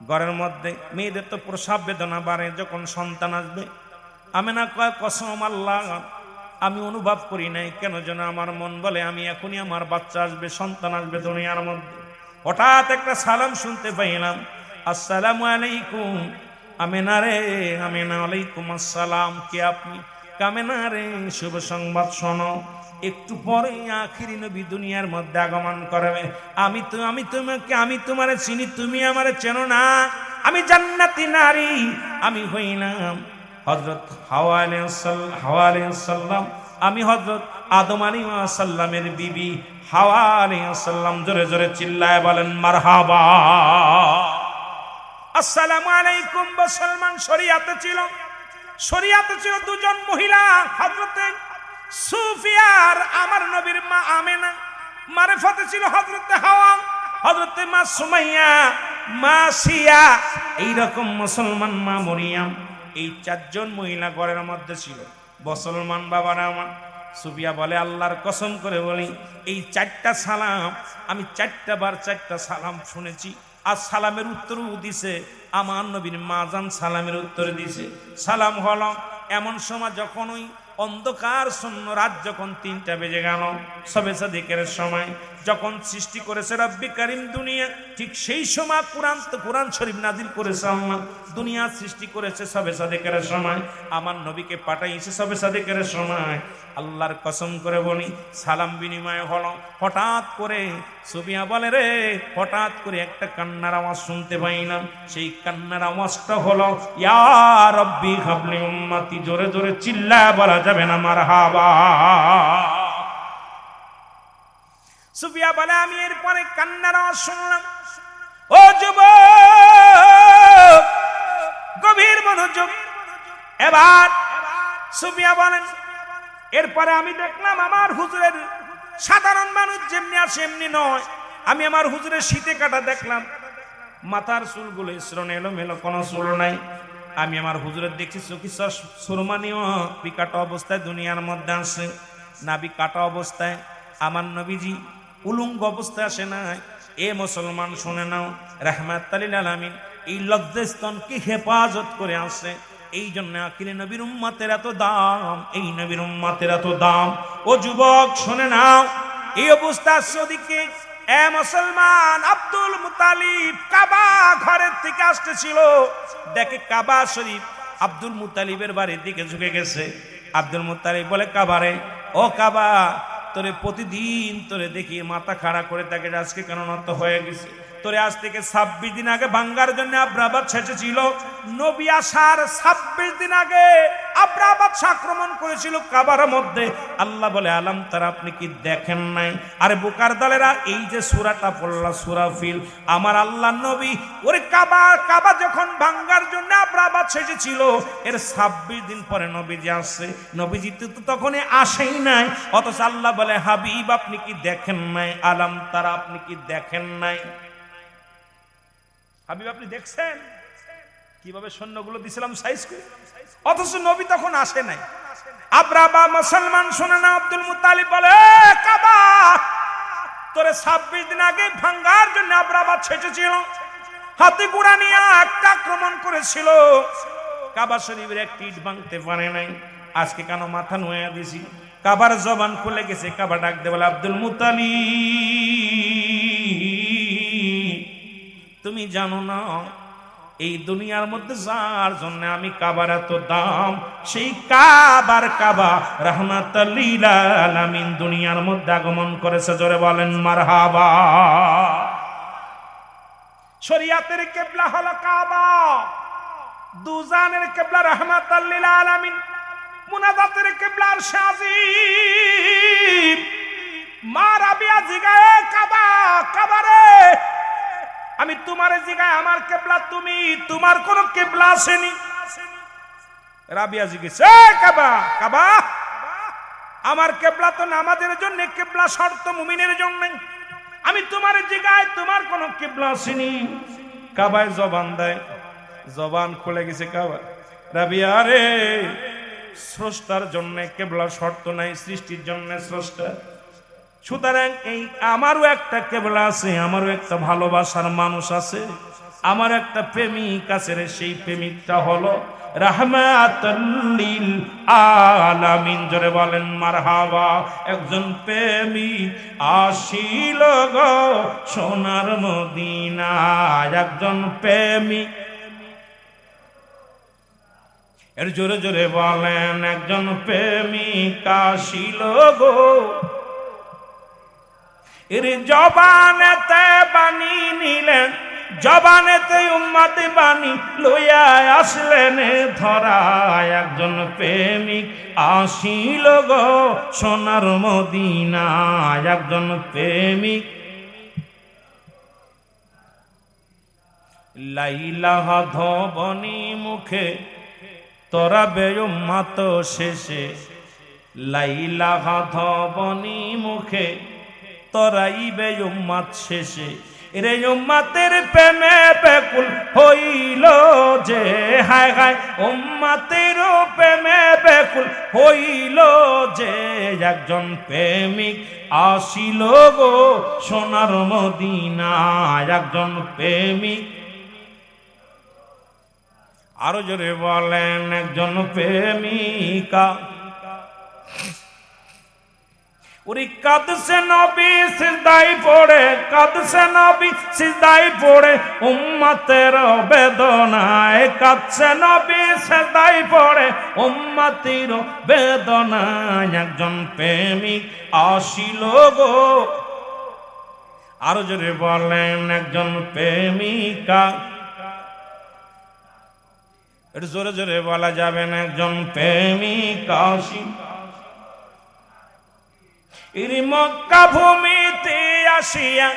ঘরের মধ্যে মেয়েদের তো প্রসব বেদনা বাড়ে যখন সন্তান আসবে। আমেনা কয়, কসম আল্লাহ, আমি অনুভব করি নাই, কেন যেন আমার মন বলে আমি এখনই আমার বাচ্চা আসবে, সন্তান আসবে দুনিয়ার মধ্যে। হঠাৎ একটা সালাম শুনতে পাইলাম, আসসালামু আলাইকুম। আমেনা রে, আমেনা, আলাইকুম আসসালাম। কে আপনি? আমেনা রে, শুভ সংবাদ শোনো, একটু পরে আখিরি নবী দুনিয়ার মধ্যে আগমন করবে। আমি তোমারে চিনি, তুমি আমারে চেনো না। আমি জান্নাতি নারী, আমি হইলাম হযরত হাওয়া আলাইহিস সালাম। আমি হযরত আদম আলাইহিস সালামের বিবি হাওয়া আলাইহিস সালাম। জোরে জোরে চিল্লায় বলেন মারহাবা। আসসালামু আলাইকুম। মুসলমান শরিয়াতে ছিল দুজন মহিলা, হযরতে সুফিয়া আর আমার নবীর মা আমেনা। মারিফাতে ছিল হযরতে হাওয়া, হযরতে মা সুমাইয়া, মা সিয়া, এইরকম মুসলমান মা মরিয়াম। এই চারজন মহিলা ঘরের মধ্যে ছিল। মুসলমান বাবারা আমার, সুফিয়া বলে আল্লাহর কসম করে বলি, এই চারটা সালাম আমি চারটা বার চারটা সালাম শুনেছি। আর সালামের উত্তরও দিছে আমার নবীর মা জান, সালামের উত্তর দিছে। সালাম হলো এমন সময় যখন ওই অন্ধকার শূন্য রাত যখন 3টা বেজে গেল, সবে সাদিকের সময় যখন সৃষ্টি করেছে রব্বি কারীম দুনিয়া, ঠিক সেই সময় কোরআন শরীফ নাজিল করেছে আল্লাহ। দুনিয়া সৃষ্টি করেছে সবে সাদিকের সময়, আমার নবীকে পাঠাইছে সবে সাদিকের সময়। আল্লাহর কসম করে বলি, সালাম বিনিময় হলো। হঠাৎ করে সুফিয়া বলে রে, হঠাৎ করে একটা কান্নার আওয়াজ শুনতে পাইলাম। সেই কান্নার আওয়াজটা হলো ইয়া রব্বি হাবলি উম্মতি। জোরে জোরে চিল্লায় বলা যাবে না মারহাবা। সুফিয়া বলে আমি এরপরে কান্নার আওয়াজ শুনলাম। ও যুবক, গভীর মনোযোগ। এবার সুফিয়া বলেন এরপরে আমি দেখলাম আমার হুজুরের সাধারণ মানুষ যেমনি আসে এমনি নয়, আমি আমার হুজুরের শীতে কাটা দেখলাম। মাথার চুলগুলো শ্রণ এলোমেলো, কোনো চুল নাই। আমি আমার হুজুরের দেখছি চোখি সুরমানীয় বিকাটা অবস্থায় দুনিয়ার মধ্যে আসে। নাবি কাটা অবস্থায় আমার নবীজি উলুঙ্গ অবস্থায় আসে নাই। এ মুসলমান শুনে নাও, রাহমাতুল লিল আলামিন এই লজ্জাস্তনকে হেফাজত করে আসে। এই জন্য আখিরি নবীর উম্মতের এত দাম, এই নবীর উম্মতের এত দাম। ও যুবক শুনে নাও, এই অবস্থা সদিকে এ মুসলমান আব্দুল মুতালিব কাবা ঘরের থেকে আসতেছিল। দেখে কাবা শরীফ আব্দুল মুতালিবের বাড়ির দিকে ঝুঁকে গেছে। আব্দুল মুতালিব বলে কাবারে, ও কাবা, তোরে প্রতিদিন তোরে দেখি মাথা খাড়া করে থাকে, আজকে কেন নত হয়ে গেছে? তোরে আজ থেকে 26 দিন আগে ভাঙ্গার জন্য আব্রাবাদ ছেঁচেছিল। নবী আসার 26 দিন আগে আব্রাবাদ আক্রমণ করেছিল কাবার মধ্যে। আল্লাহ বলে আলাম তারা, আপনি কি দেখেন নাই? আরে বোকার দলেরা, এই যে সূরাটা পড়লা সূরা ফিল, আমার আল্লাহ নবী ওরে কাবা যখন ভাঙ্গার জন্য আব্রাবাদ ছেঁচেছিল, এর 26 দিন পরে নবীজি আসছে। নবীজি তো তখনই আসেই নাই, অথচ আল্লাহ বলে হাবিব আপনি কি দেখেন নাই? আলাম তারা, আপনি কি দেখেন নাই? হাবিব আপনি দেখছেন কিভাবে সৈন্যগুলো দিছিলাম সাইজ করে, অথচ নবী তখন আসে নাই। আব্রাবা মুসলমান শুনে না, আব্দুল মুতালিব বলে কাবা, তোরে 26 দিন আগে ভাঙ্গার জন্য আব্রাবা ছেঁচেছিল, হাতে ঘোড়া নিয়ে একটা আক্রমণ করেছিল, কাবা শরীফের একটি ইট ভাঙতে পারে নাই। আজকে কেন মাথা নুয়ে দিছি? কাবার জবান খুলে গেছে। কাবা ডাক দে বলে আব্দুল মুতালিব, তুমি জানো না এই দুনিয়ার মধ্যে যার জন্য আমি কাবার এত দাম, সেই কাবা রাহমাতুল লিল আলামিন দুনিয়ার মধ্যে আগমন করেছে। জোরে বলেন মারহাবা। শরিয়াতের কিবলা হলো কাবা, দুজানের কিবলা রাহমাতুল লিল আলামিন, মুনাজাতের কিবলা আরশ আজিম। মা রাবিয়া জিগায়ে কাবারে, আমি তোমার জিগায় আমার কেবলা তুমি, তোমার কোন কেবলা আসেনি? রাবিয়া জিজ্ঞেস কাবা, আমার কেবলা তো নামাজের জন্য, কেবলা শর্ত মুমিনের জন্য। আমি তোমার জিগায় তোমার কোন কেবলা আসেনি। কাবায় জবান দেয়, জবান খুলে গেছে কাবা। রাবিয়া রে, স্রষ্টার জন্য কেবলা শর্ত নাই, সৃষ্টির জন্য স্রষ্টা। সুতরাং এই আমারও একটা কেবলা আছে, আমারও একটা ভালোবাসার মানুষ আছে, আমার একটা প্রেমিক আছে রে। সেই প্রেমিকটা হলো রাহমাতুল লিল আলামিন। জোরে বলেন মারহাবা। একজন প্রেমিক আসিল গো সোনার মদিনায়, একজন প্রেমিক, এর জোরে জোরে বলেন একজন প্রেমিক আসিল গো, এর জবানেতে বানি নিলেন জবানেতে উম্মতি বাণী লইয়া আসলেন ধরায়, একজন প্রেমিক আসিল গো সোনার মদিনায়, একজন প্রেমিক লাইলাহ ধবনি মুখে তরাবে উম্মত শেষে, লাইলাহ ধবনি মুখে তরাইবে উম্মত শেষে, রে উম্মতের প্রেমে বেকুল হইল যে, হায় হায় উম্মতের প্রেমে বেকুল হইল যে, একজন প্রেমিক আসিল গো সোনার মদিনায়, একজন প্রেমিক। আরো জোরে বলেন, একজন প্রেমিকা। ওরে কাঁদছে নবী সিজদায় পড়ে, কাঁদছে নবী সিজদায় পড়ে উম্মতের বেদনায়, কাঁদছে নবী সিজদায় পড়ে উম্মতের বেদনায়, একজন প্রেমিক আসিল গো। আরো জোরে বলেন, একজন প্রেমিকা। একটু জোরে জোরে বলা যাবে না, একজন প্রেমিকা আসিল। ইরি মক্কা ভূমিতে আসিয়া,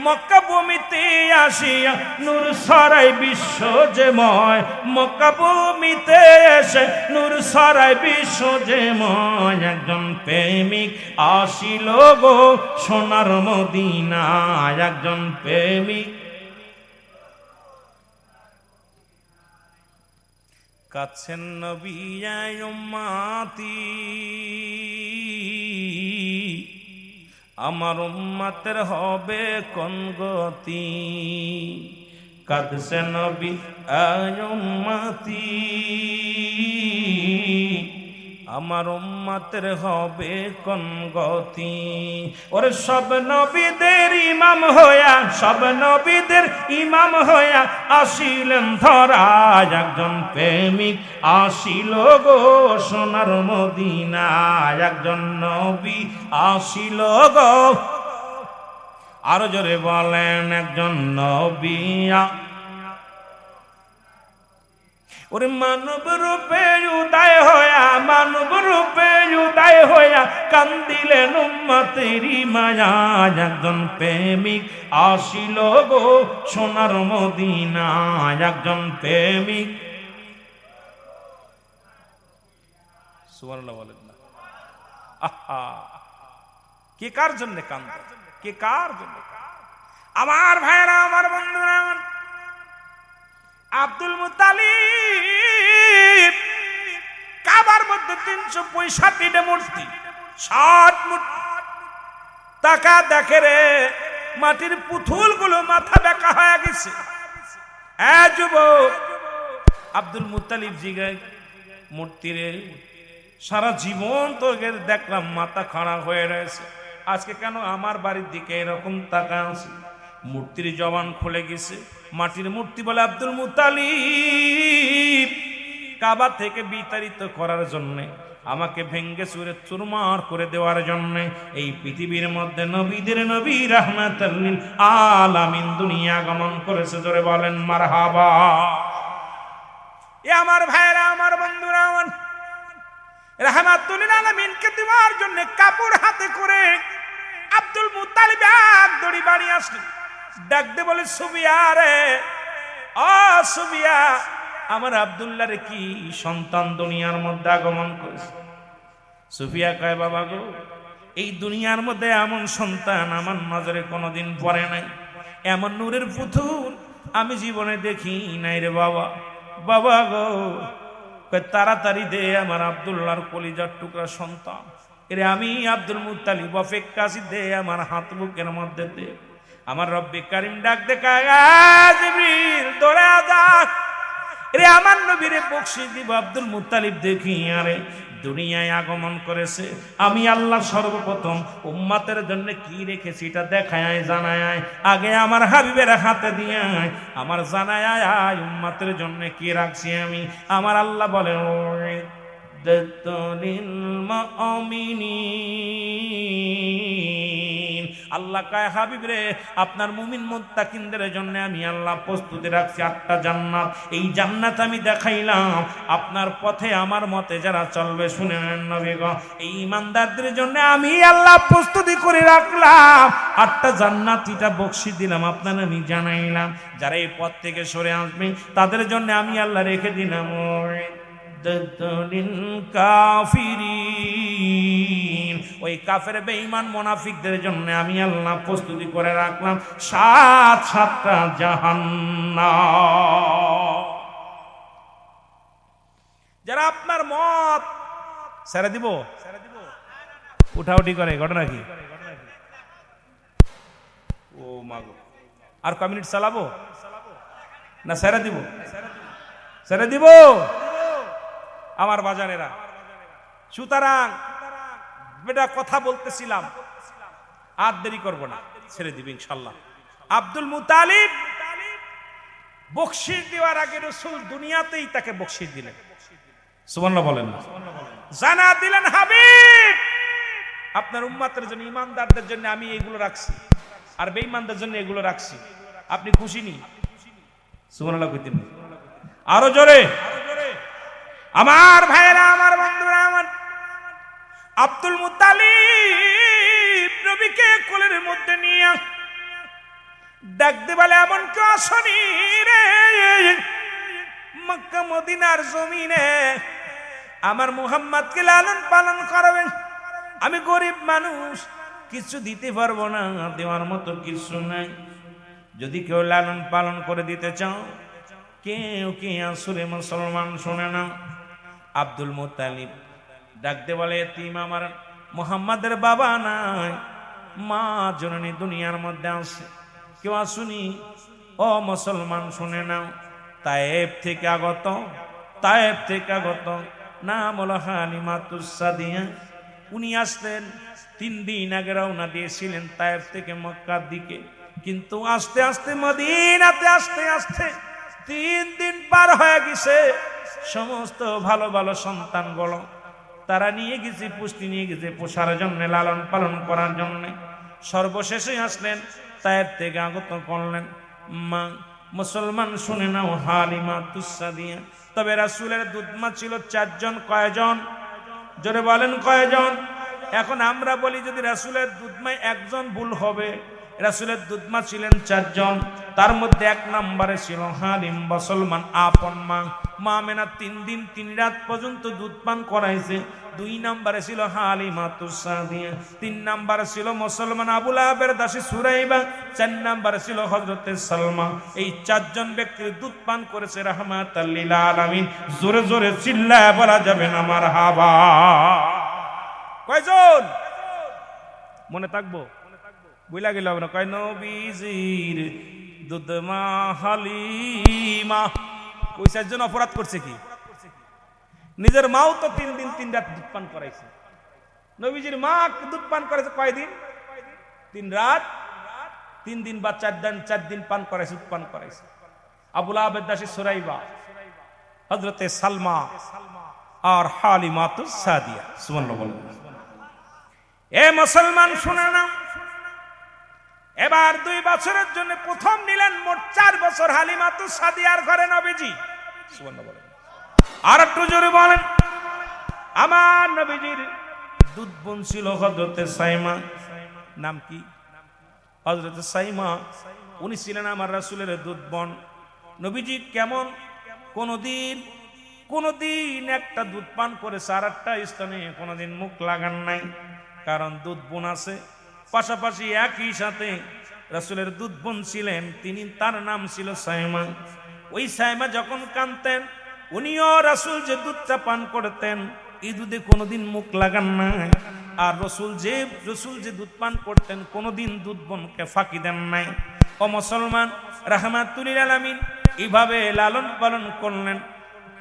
মক্কা ভূমিতে আসিয়া নূর ছড়ায় বিশ্ব যে ময়, মক্কা ভূমিতে এসে নূর ছড়ায় বিশ্ব যে ময়, একজন প্রেমিক আসিল গো সোনার মদিনায়, একজন প্রেমিক। কাছেন নবী উম্মতি, আমার উম্মতের হবে কোন গতি, কাঁদছে নবী উম্মতি, আমার উম্মতের হবে কোন গতি। ওরে সব নবীদের ইমাম হইয়া, সব নবীদের ইমাম হইয়া আসিলেন ধরায়, একজন প্রেমিক আসিল গো সোনার মদিনায়, একজন নবী আসিল গো। আরো জোরে বলেন, একজন নবী। ওরে মানব রূপে উদয় হইয়া, মানব রূপে উদয় হইয়া কান্দিলেন উম্মতেরি মায়া, একজন প্রেমিক আসিল গো সোনার মদিনায়, একজন প্রেমিক। সুবহানাল্লাহ বলেন না। আহা, কে কার জন্য কান্দে, কে কার জন্য? আমার ভাইরা, আমার বন্ধুরা, আব্দুল মুত্তালিব কাবার মধ্যে 365টা মূর্তি, 60 মূর্তি। টাকা দেখে রে, মাটির পুতুল গুলো মাথা বেঁকা হয়ে গেছে। যুবক আব্দুল মুত্তালিব জিগায়, মূর্তি রে সারা জীবন তোকে দেখলাম মাথা খাড়া হয়ে রয়েছে, আজকে কেন আমার বাড়ির দিকে এরকম তাকা আছে? মূর্তির জবান খুলে গেছে। মাটির মূর্তি বলে, আব্দুল মুত্তালিব কাবা থেকে বিতাড়িত করার জন্যে, আমাকে ভেঙ্গে চুরে চুরমার করে দেওয়ার জন্যে এই পৃথিবীর মধ্যে নবীদের নবী রাহমাতুল লিল আলামিন দুনিয়া আগমন করেছে। জোরে বলেন মারহাবা। এ আমার ভাইরা, আমার বন্ধুরা, আমার রাহমাতুল লিল আলামিনকে দেওয়ার জন্য কাপড় হাতে করে আব্দুল মুত্তালিব এক দড়ি বাড়ি আসলেন। ডাকতে বলে, সুবিয়া রে, ও সুবিয়া, আমার আব্দুল্লাহ রে কি সন্তান দুনিয়ার মধ্যে আগমন করেছে? সুফিয়া কয়, বাবা গো, এই দুনিয়ার মধ্যে এমন সন্তান আমার নজরে কোনোদিন পড়ে নাই, এমন নূরের পুতুল আমি জীবনে দেখি নাই রে বাবা। বাবা গো, তাড়াতাড়ি দে আমার আব্দুল্লাহর কলিজার টুকরা সন্তান, এরে আমি আব্দুল মুত্তালিব অপেক্ষাছি, দে আমার হাত বুকের মধ্যে দে। আমার রব্বে কারিম ডাক দেখায়, জিবরিল দৌড়ে যা, রে আমার নবীরে বকশিশ দিব। আব্দুল মুত্তালিব দেখি আরে দুনিয়ায় আগমন করেছে, আমি আল্লাহ সর্বপ্রথম উম্মতের জন্য কি রেখেছি এটা দেখায় জানায়, আগে আমার হাবিবের হাতে দিয়ে আমার জানায় উম্মতের জন্য কি রাখছি আমি। আমার আল্লাহ বলে, লিল মুমিনিন আল্লাহ কয় হাবিব রে আপনার মুমিন মুত্তাকিনদের জন্য আমি আল্লাহ প্রস্তুতি রাখছি 8টা জান্নাত। এই জান্নাত আমি দেখাইলাম আপনার পথে আমার মতে যারা চলবে। শুনে নেন নবী গো, এই ইমানদারদের জন্য আমি আল্লাহ প্রস্তুতি করে রাখলাম 8টা জান্নাত, এটা বকশিশ দিলাম আপনারা আমি জানাইলাম। যারা এই পথ থেকে সরে আসবে তাদের জন্য আমি আল্লাহ রেখে দিলাম কাফিরিন, ওই কাফের বেঈমান মুনাফিকদের জন্য আমি আল্লাহ প্রস্তুতি করে রাখলাম 7টা জাহান্নাম। যারা আপনার মত ছেড়ে দিব, উঠাউঠি করে, ঘটনা কি? ও মাগো, আর ক মিনিট চালাবো না ছেড়ে দিব? ছেড়ে দিব আমার বাজারেরা। সুতরাং বেটা কথা বলতেছিলাম, আর দেরি করবো না, ছেড়ে দিবি ইনশাল্লাহ। আব্দুল মুতালিব বকশিশ দেওয়ার আগে রাসূল দুনিয়াতেই তাকে বকশিশ দিলেন। সুবহানাল্লাহ বলেন না? জানা দিলেন হাবিব আপনার উম্মতের জন্য, ইমানদারদের জন্য আমি এগুলো রাখছি, আর বেঈমানদের জন্য এগুলো রাখছি। আপনি খুশি নি? সুবহানাল্লাহ কইতেন আরো জোরে। আমার ভাইরা, আমার বন্ধুরা, আমার আব্দুল মুত্তালিব নবীকে কোলের মধ্যে নিয়ে ডাকতে বলে, এমন কেউ আসনি রে মক্কা মদিনার জমিনে আমার মুহাম্মদকে লালন পালন করবেন। আমি গরিব মানুষ, কিছু দিতে পারবো না, দেওয়ার মতো কিছু নাই। যদি কেউ লালন পালন করে দিতে চাও, কেউ কে আসলে মুসলমান শুনে না। আব্দুল মুত্তালিব ডাকতে বলে, এতিম আমার মুহাম্মাদের বাবা নাই, মা জননী দুনিয়ার মধ্যে আছে, কেউ আসুনি? ও মুসলমান শুনে নাও, তায়েব থেকে আগত নাম হলো হালিমাতুস সাদিয়া। উনি আসলেন 3 দিন আগে রওনা দিয়েছিলেন তায়েব থেকে মক্কার দিকে, কিন্তু আস্তে আস্তে মদিনাতে আসতে 3 দিন পার হয়ে গেছে। সমস্ত ভালো ভালো সন্তানগুলো তারা নিয়ে গেছে, পুষ্টি নিয়ে গেছে পোষার জন্য, লালন পালন করার জন্য। সর্বশেষে আসলেন তায়েব থেকে আগত করলেন মা। মুসলমান শুনে নাও, হালিমাতুস সাদিয়া। তবে রাসূলের দুধমা ছিল 4 জন। কয়জন? জোরে বলেন কয়জন? এখন আমরা বলি যদি রাসূলের দুধমায় 1 জন ভুল হবে। রাসূলের দুধমা ছিলেন 4 জন, তার মধ্যে 1 নম্বরে ছিল হালিম, মুসলমান আপন মা। মা মেনা 3 দিন 3 রাত পর্যন্ত দুধ পান করাইছে। 2 নম্বরে ছিল হালিমাতুস সাদিয়া। 3 নম্বরে ছিল মুসলমান আবু লাহাবের দাসী সুরাইবা। 4 নম্বরে ছিল হযরতে সালমা। এই 4 জন ব্যক্তির দুধ পান করেছে রাহমাতাল লিল আলামিন। জোরে জোরে চিল্লায় বলা যাবে না মারহাবা। কয়জন মনে থাকবো? বুঝলা গেল না? কয় নবীজির দুধমা হালিমা। ওই 4 জন অপরাধ করছে কি? নিজের মাও তো 3 দিন 3 রাত দুধ পান করাইছে। নবীজির মা দুধ পান করাইছে কয়দিন? 3 রাত 3 দিন বা 4 দিন পান করাইছে, দুধ পান করাইছে। আবু লাহাবের দাসী সুরাইবা, হযরতে সালমা আর হালিমাতুস সাদিয়া। সুবহানাল্লাহ বলেন। এ মুসলমান শুনে নাও, এবার 2 বছরের জন্য প্রথম নিলেন, মোট 4 বছর হালিমাতুস সাদিয়ার ঘরে নবীজি। সুবহানাল্লাহ বলেন। আর একটু জোরে বলেন। আমার নবীজির দুধ বোন ছিল হযরতে সাইমা। নাম কি? হযরতে সাইমা। উনি ছিলেন আমার রাসূলের দুধ বোন। নবীজি কেমন কোনদিন একটা দুধ পান করেছে, আর একটা স্থানে কোনদিন মুখ লাগান নাই, কারণ দুধ বোন আছে। পাশাপাশি একই সাথে রাসূলের দুধ বোন ছিলেন, তার নাম ছিল সাইমা। ওই সাইমা যখন কাঁদতেন, উনিও রাসূল যে দুধটা পান করতেন এই দুধে কোনোদিন মুখ লাগান নাই। আর রাসূল যে দুধ পান করতেন কোনোদিন দুধ বোনকে ফাঁকি দেন নাই। ও মুসলমান, রাহমাতুল লিল আলামিন এইভাবে লালন পালন করলেন।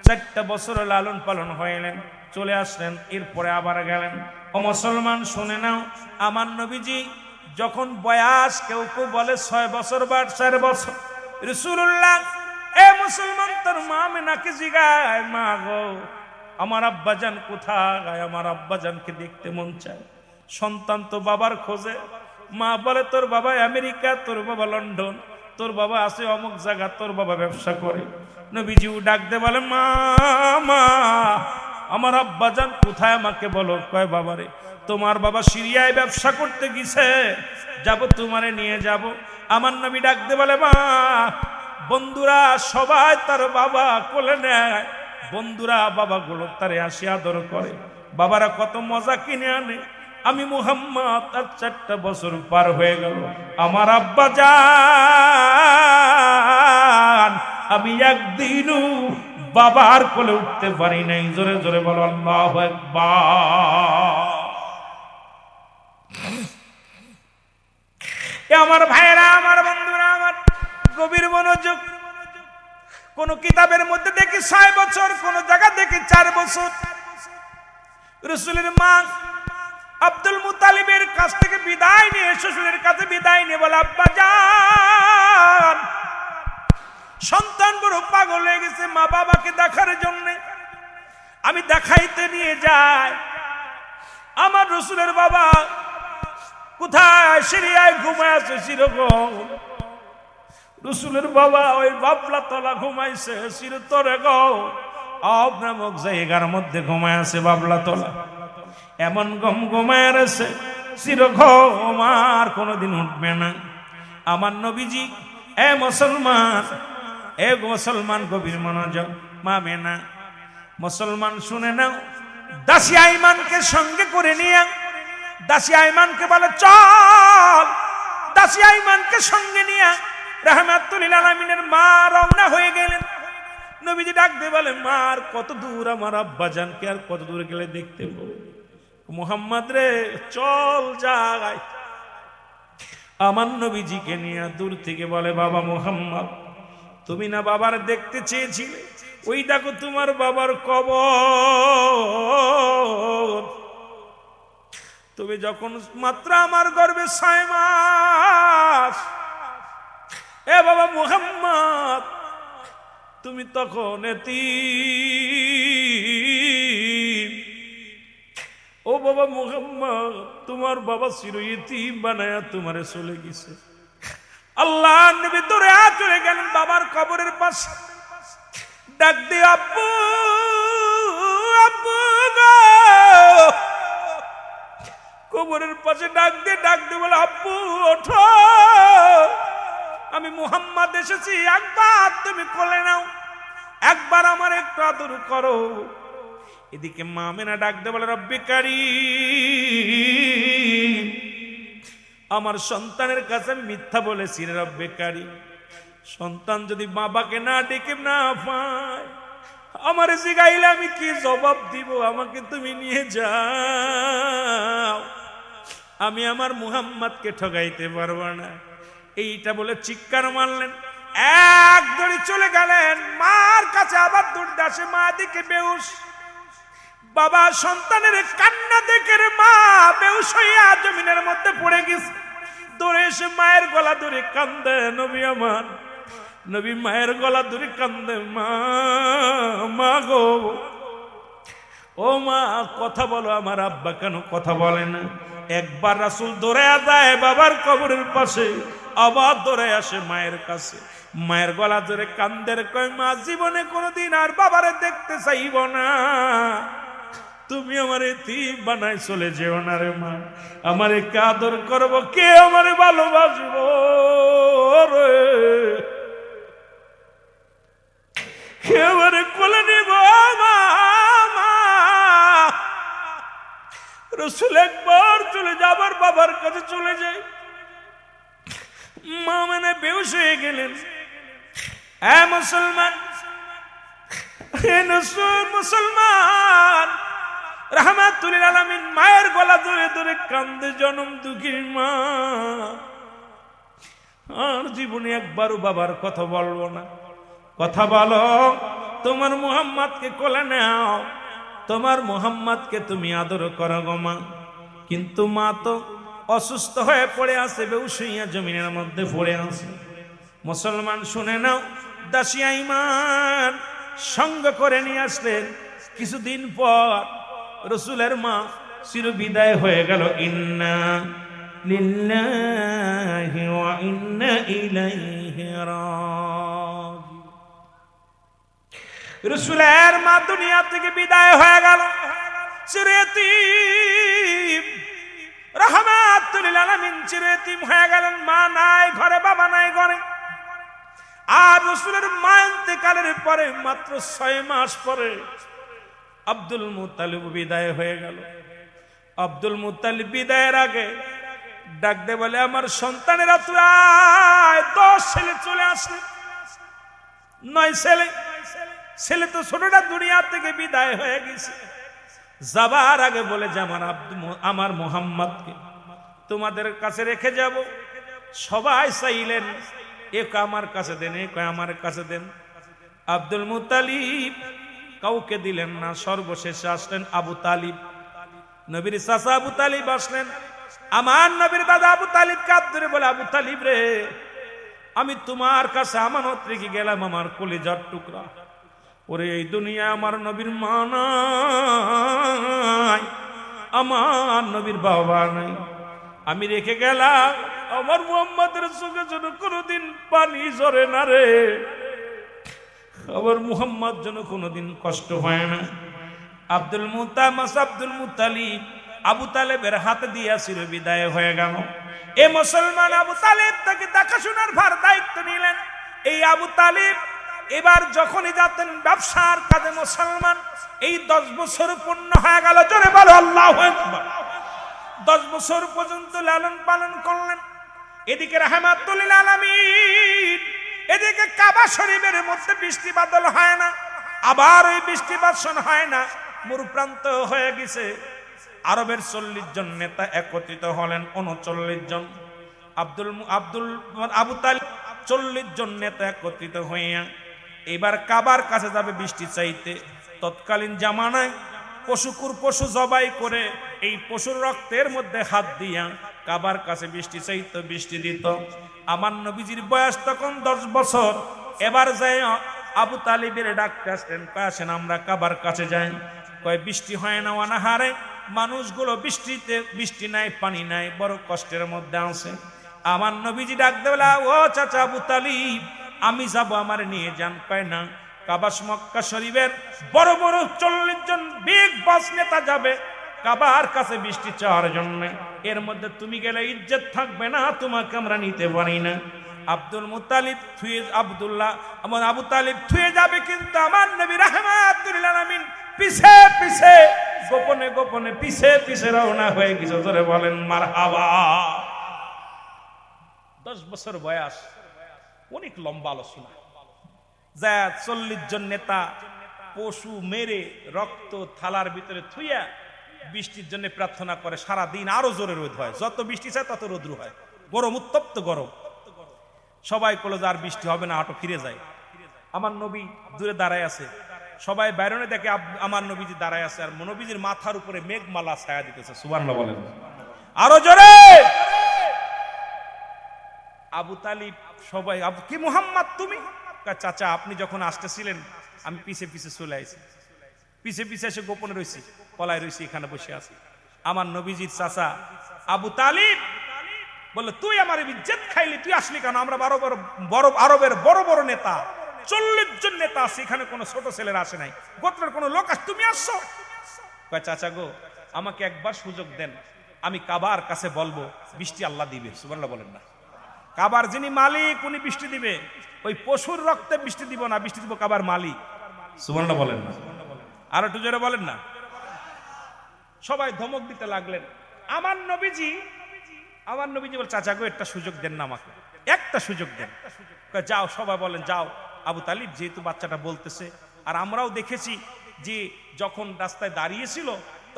4টা বছর লালন পালন হইলেন, চলে আসলেন, এরপরে আবার গেলেন। ও মুসলমান শুনে নাও, আমার নবীজি যখন বয়স, কেউ কেউ বলে 6 বছর বা 4 বছর, রাসূলুল্লাহ এ মুসলমান তোর মা মেনাকে জিগায়, মা গো আমার আব্বাজান কোথায়? আমার আব্বাজানকে দেখতে মন চায়। সন্তান তো বাবার খোঁজে, মা বলে তোর বাবা আমেরিকা, তোর বাবা লন্ডন, তোর বাবা আছে অমুক জায়গা, তোর বাবা ব্যবসা করে। নবীজিও ডাক দে বলে মা মা আমার আব্বাজান কোথায়, আমাকে বলো। কয় বাবারে তোমার বাবা সিরিয়ায় ব্যবসা করতে গেছে, যাব তোমারে নিয়ে যাব। আমার নবী ডাক দে বলে মা বন্ধুরা সবাই তার বাবা কোলে নেয়, বন্ধুরা বাবাগুলো তারে আসি আদর করে, বাবারা কত মজা কিনে আনে। আমি মুহাম্মদ আর 4টা বছর পার হয়ে গেল, আমার আব্বা জান আমি একদিনও বাবার কোলে উঠতে পারি নাই। জোরে জোরে বলো আল্লাহু আকবার। আমার ভাইরা, আমার বন্ধুরা, আমার গভীর মনোযোগ। কোন কিতাবের মধ্যে দেখি 6 বছর, কোন জায়গা দেখি 4 বছর। রাসূলের মা আব্দুল মুত্তালিবের কাছ থেকে বিদায় নিয়ে, শ্বশুরের কাছে বিদায় নিয়ে বলে আব্বা জান সন্তান বড় পাগল হয়ে গেছে মা বাবাকে দেখার জন্য, আমি দেখাইতে নিয়ে যাই। আমার রাসূলের বাবা কোথায়? সিরিয়ায় ঘুমায় আছে চিরকম। রাসূলের বাবা ওই বাবলা তলা ঘুমাইছে চিরতরে গো আব নামক জায়গার মধ্যে ঘুমায় আছে বাবলা তলা। এমন গম ঘুমায় আছে চিরঘুম, আর কোনোদিন উঠবে না। আমার নবীজি এ মুসলমান, এ মুসলমান গভীর মনোযোগ, মা মেনা মুসলমান শুনে নাও। দাসী আইমানকে সঙ্গে করে নিয়ে দাসী আইমানকে বলে চল। দাসী আইমানকে সঙ্গে নিয়ে রাহমাতুল লিল আলামিনের মা রওনা হয়ে গেলেন। নবীজি ডাক দিয়ে বলে মা আর কত দূর? আমার আব্বা জানকে আর কত দূর গেলে দেখতে পাবো? মুহাম্মদ রে চল যাই। আমার নবীজিকে নিয়ে দূর থেকে বলে বাবা মুহাম্মদ তুমি না বাবার দেখতে চেয়েছিলে, ওই দেখো তোমার বাবার কবর। তুমি যখন মাত্র আমার গর্ভে 6 মাস, এ বাবা মুহাম্মদ তুমি তখন এতিম। ও বাবা মুহাম্মদ তোমার বাবা চির ইতিম বানায়া তোমারে চলে গেছে। আল্লাহ নবী দৌড়ে চলে গেলেন বাবার কবরের পাশে, ডাক দিয়ে আব্বু আব্বু গো। কবরের পাশে ডাক দিয়ে বলে আব্বু ওঠো, আমি মুহাম্মদ এসেছি, একবার তুমি কোলে নাও, একবার আমার একটু আদর করো। এদিকে মা মেনা ডাক দিয়ে বলে রব্বি কারীম আমার সন্তানের কাছে মিথ্যা বলেছি রে রব্বি কারীম। সন্তান যদি বাবাকে না ডেকে না পায়, আমার জিগাইলে আমি কি জবাব দিব? আমাকে তুমি নিয়ে যাও, আমি আমার মুহাম্মদকে ঠকাইতে পারবো না। এইটা বলে চিৎকার মারলেন, এক দড়ি চলে গেলেন মার কাছে। আবার দৌড়তে আসে মা, দিকে বেহুশ। বাবা সন্তানের কান্না দেখে মা বেহুশ হইয়া জমিনের মধ্যে পড়ে গেছে। দৌড়ে এসে মায়ের গলা ধরে কান্দে নবী আমার। নবী মায়ের গলা ধরে কান্দে মা মা গো, ও মা কথা বলো, আমার আব্বা কেন কথা বলে না? একবার রাসূল দৌড়ে যায় বাবার কবরের পাশে, আবার দৌড়ে আসে মায়ের কাছে। মায়ের গলা ধরে কান্দের, কয় মা জীবনে কোনোদিন আর বাবারে দেখতে চাইব না, তুমি আমার এতিম বানাই চলে যেও না রে মা। আমারে কে আদর করব, কে আমারে ভালোবাসব রে, কে আমারে কোলে নিব? মা রাসূল একবার চলে যাবার বাবার কাছে চলে যায়। মা মানে বেহুশ হয়ে গেলেন। এ মুসলমান, হে মুসলমান, রাহমাতুল লিল আলামিন মায়ের গলা ধরে ধরে কান্দে জনম দুঃখী মা। আর জীবনে একবারও বাবার কথা বলবো না। কথা বলো, তোমার মুহাম্মদকে কোলে নাও, তোমার মুহাম্মদকে তুমি আদর করো গো মা। কিন্তু মা তো অসুস্থ হয়ে পড়ে আছে, বেহুশ হইয়া জমিনের মধ্যে পড়ে আছে। মুসলমান শুনে নাও, দাসী আইমান সঙ্গ করে নিয়ে আসলেন। কিছুদিন পর রাসূলের মা চির বিদায় হয়ে গেল। ইন্না লিল্লাহি ওয়া ইন্না ইলাইহি রাজিউন। রাসূলের মা দুনিয়া থেকে বিদায় হয়ে গেল, চিরয়তীম রাহমাতুল লিল আলামিন চিরয়তীম হয়ে গেলেন। মা নাই ঘরে, বাবা নাই ঘরে। আর রাসূলের মা ইন্তেকালের পরে মাত্র 6 মাস পরে আব্দুল মুত্তালিব বিদায় হয়ে গেল। আব্দুল মুত্তালিব বিদায়ের আগে ডাক দে বলে, আমার সন্তানেরা তুই আয়, 10 ছেলে চলে আসলে। 9 ছেলে, ছেলে তো ছোটটা দুনিয়া থেকে বিদায় হয়ে গেছে। যাবার আগে বলে যে আমার মুহাম্মদকে তোমাদের কাছে রেখে যাব। সবাই চাইলেন এক আমার কাছে দেন, এক আমার কাছে দেন। আব্দুল মুত্তালিব কাউকে দিলেন না। সর্বশেষে আসলেন আবু তালিব, নবীর চাচা আবু তালিব আসলেন। আমার নবীর দাদা আবু তালিব কাঁদ ধরে বলে, আবু তালিব রে, আমি তোমার কাছে আমানত রেখে গেলাম আমার কলিজার টুকরা। ওরে এই দুনিয়া আমার নবীর মা নাই, আমার নবীর বাবা নাই, আমি রেখে গেলাম আমার মুহাম্মাদের চোখে যেন কোনোদিন পানি ঝরে না রে, আমার মুহাম্মদ যেন কোনোদিন কষ্ট হয় না। আব্দুল মুত্তালিব আবু তালেবের হাতে দিয়েছিল, বিদায় হয়ে গেল। এ মুসলমান আবু তালেব তাকে দেখাশোনার ভার দায়িত্ব নিলেন। এই আবু তালেব এবার যখনই যাতেন ব্যবসার কাজে, মুসলমান এই 10 বছর পূর্ণ হয়ে গেল। জোরে বলো আল্লাহু আকবার। 10 বছর পর্যন্ত লালন পালন করলেন। এদিকে রাহমাতুল লিল আলামিন, এদিকে কাবা শরীফের মধ্যে বৃষ্টি বাদল হয় না, আবার ওই বৃষ্টি বর্ষণ হয় না, মরুপ্রান্ত হয়ে গেছে। আরবের 40 জন নেতা একত্রিত হলেন, 39 জন। আবু তালিব 40 জন নেতা একত্রিত হইয়া এবার কাবার কাছে যাবে বৃষ্টি চাইতে। তৎকালীন জামানায় পশু জবাই করে এই পশুর রক্তের মধ্যে হাত দিয়া কাবার কাছে বৃষ্টি চাইতো, বৃষ্টি দিত। আমার নবীজির বয়স তখন 10 বছর। এবার যাই আবু তালিবের ডাকতে আসলেন, কয় আসেন আমরা কাবার কাছে যাই। কয় বৃষ্টি হয় না, অনাহারে মানুষগুলো, বৃষ্টি নাই, পানি নাই, বড় কষ্টের মধ্যে আছে। আমার নবীজি ডাকতে বলে, ও চাচা আবু তালিব, আমি যাব, আমার নিয়ে যান। কয় না, কাবা মক্কা শরীফের বড় বড় 40 জন বিগ বস নেতা যাবে কাবার কাছে বৃষ্টি চাওয়ার জন্য। এর মধ্যে তুমি গেলে ইজ্জত থাকবে না, তোমাকে আমরা নিতে পারি না। আব্দুল মুত্তালিব আবু তালিব থুয়ে যাবে, কিন্তু আমার নবী রাহমাতুল লিল আলামিন পিছে পিছে গোপনে গোপনে পিছে পিছে রওনা হয়ে গেছে। জোরে বলেন মারহাবা। 10 বছর বয়স, অনেক লম্বা আলোচনা। যা 40 জন নেতা পশু মেরে রক্ত থালার ভিতরে থুইয়া বৃষ্টির জন্য প্রার্থনা করে। সারা দিন আরো জোরে রোদ হয়, যত বৃষ্টি চায় তত রোদ্রু হয়, গরম, উত্তপ্ত গরম। সবাই কলে আর বৃষ্টি হবে না, হাঁটো ফিরে যায়। আমার নবী দূরে দাঁড়ায় আছে, সবাই বাইরনে দেখে আমার নবীজি দাঁড়ায় আছে, আর নবীজির মাথার উপরে মেঘমালা ছায়া দিতেছে। সুবহানাল্লাহ বলেন আরো জোরে। আবু তালিব সবাই, কি মুহাম্মদ তুমি? চাচা আপনি যখন আসতেছিলেন আমি পিছে পিছে চলে আইছি, পিছে পিছে এসে গোপনে রয়েছি, পলায় রয়েছি, এখানে বসে আছি। আমার নবীজির চাচা আবু তালিব বললো, তুই আমার ইজ্জত খাইলি, তুই আসলি কেন? আমরা আরবের বড় বড় নেতা, 40 জন নেতা আছে, এখানে কোনো ছোট ছেলেরা আসে নাই, গোত্রের কোনো লোক আসে, তুমি আসছো? কয় চাচা গো, আমাকে একবার সুযোগ দেন, আমি কাবার কাছে বলবো, বৃষ্টি আল্লাহ দিবে। সুবহানাল্লাহ বলেন না। কাবার যিনি মালিক উনি বৃষ্টি দিবে, ওই পশুর রক্তে বৃষ্টি দিব না, বৃষ্টি দিব কাবার মালিক। সুবহানাল্লাহ বলেন না। আর একটু জোরে বলেন না। সবাই ধমক দিতে লাগলেন। আমার নবীজি বল, চাচা গো একটা সুযোগ দেন না, আমাকে একটা সুযোগ দেন। যাও, সবাই বলেন যাও। আবু তালিব যেহেতু বাচ্চাটা বলতেছে, আর আমরাও দেখেছি যে যখন রাস্তায় দাঁড়িয়েছিল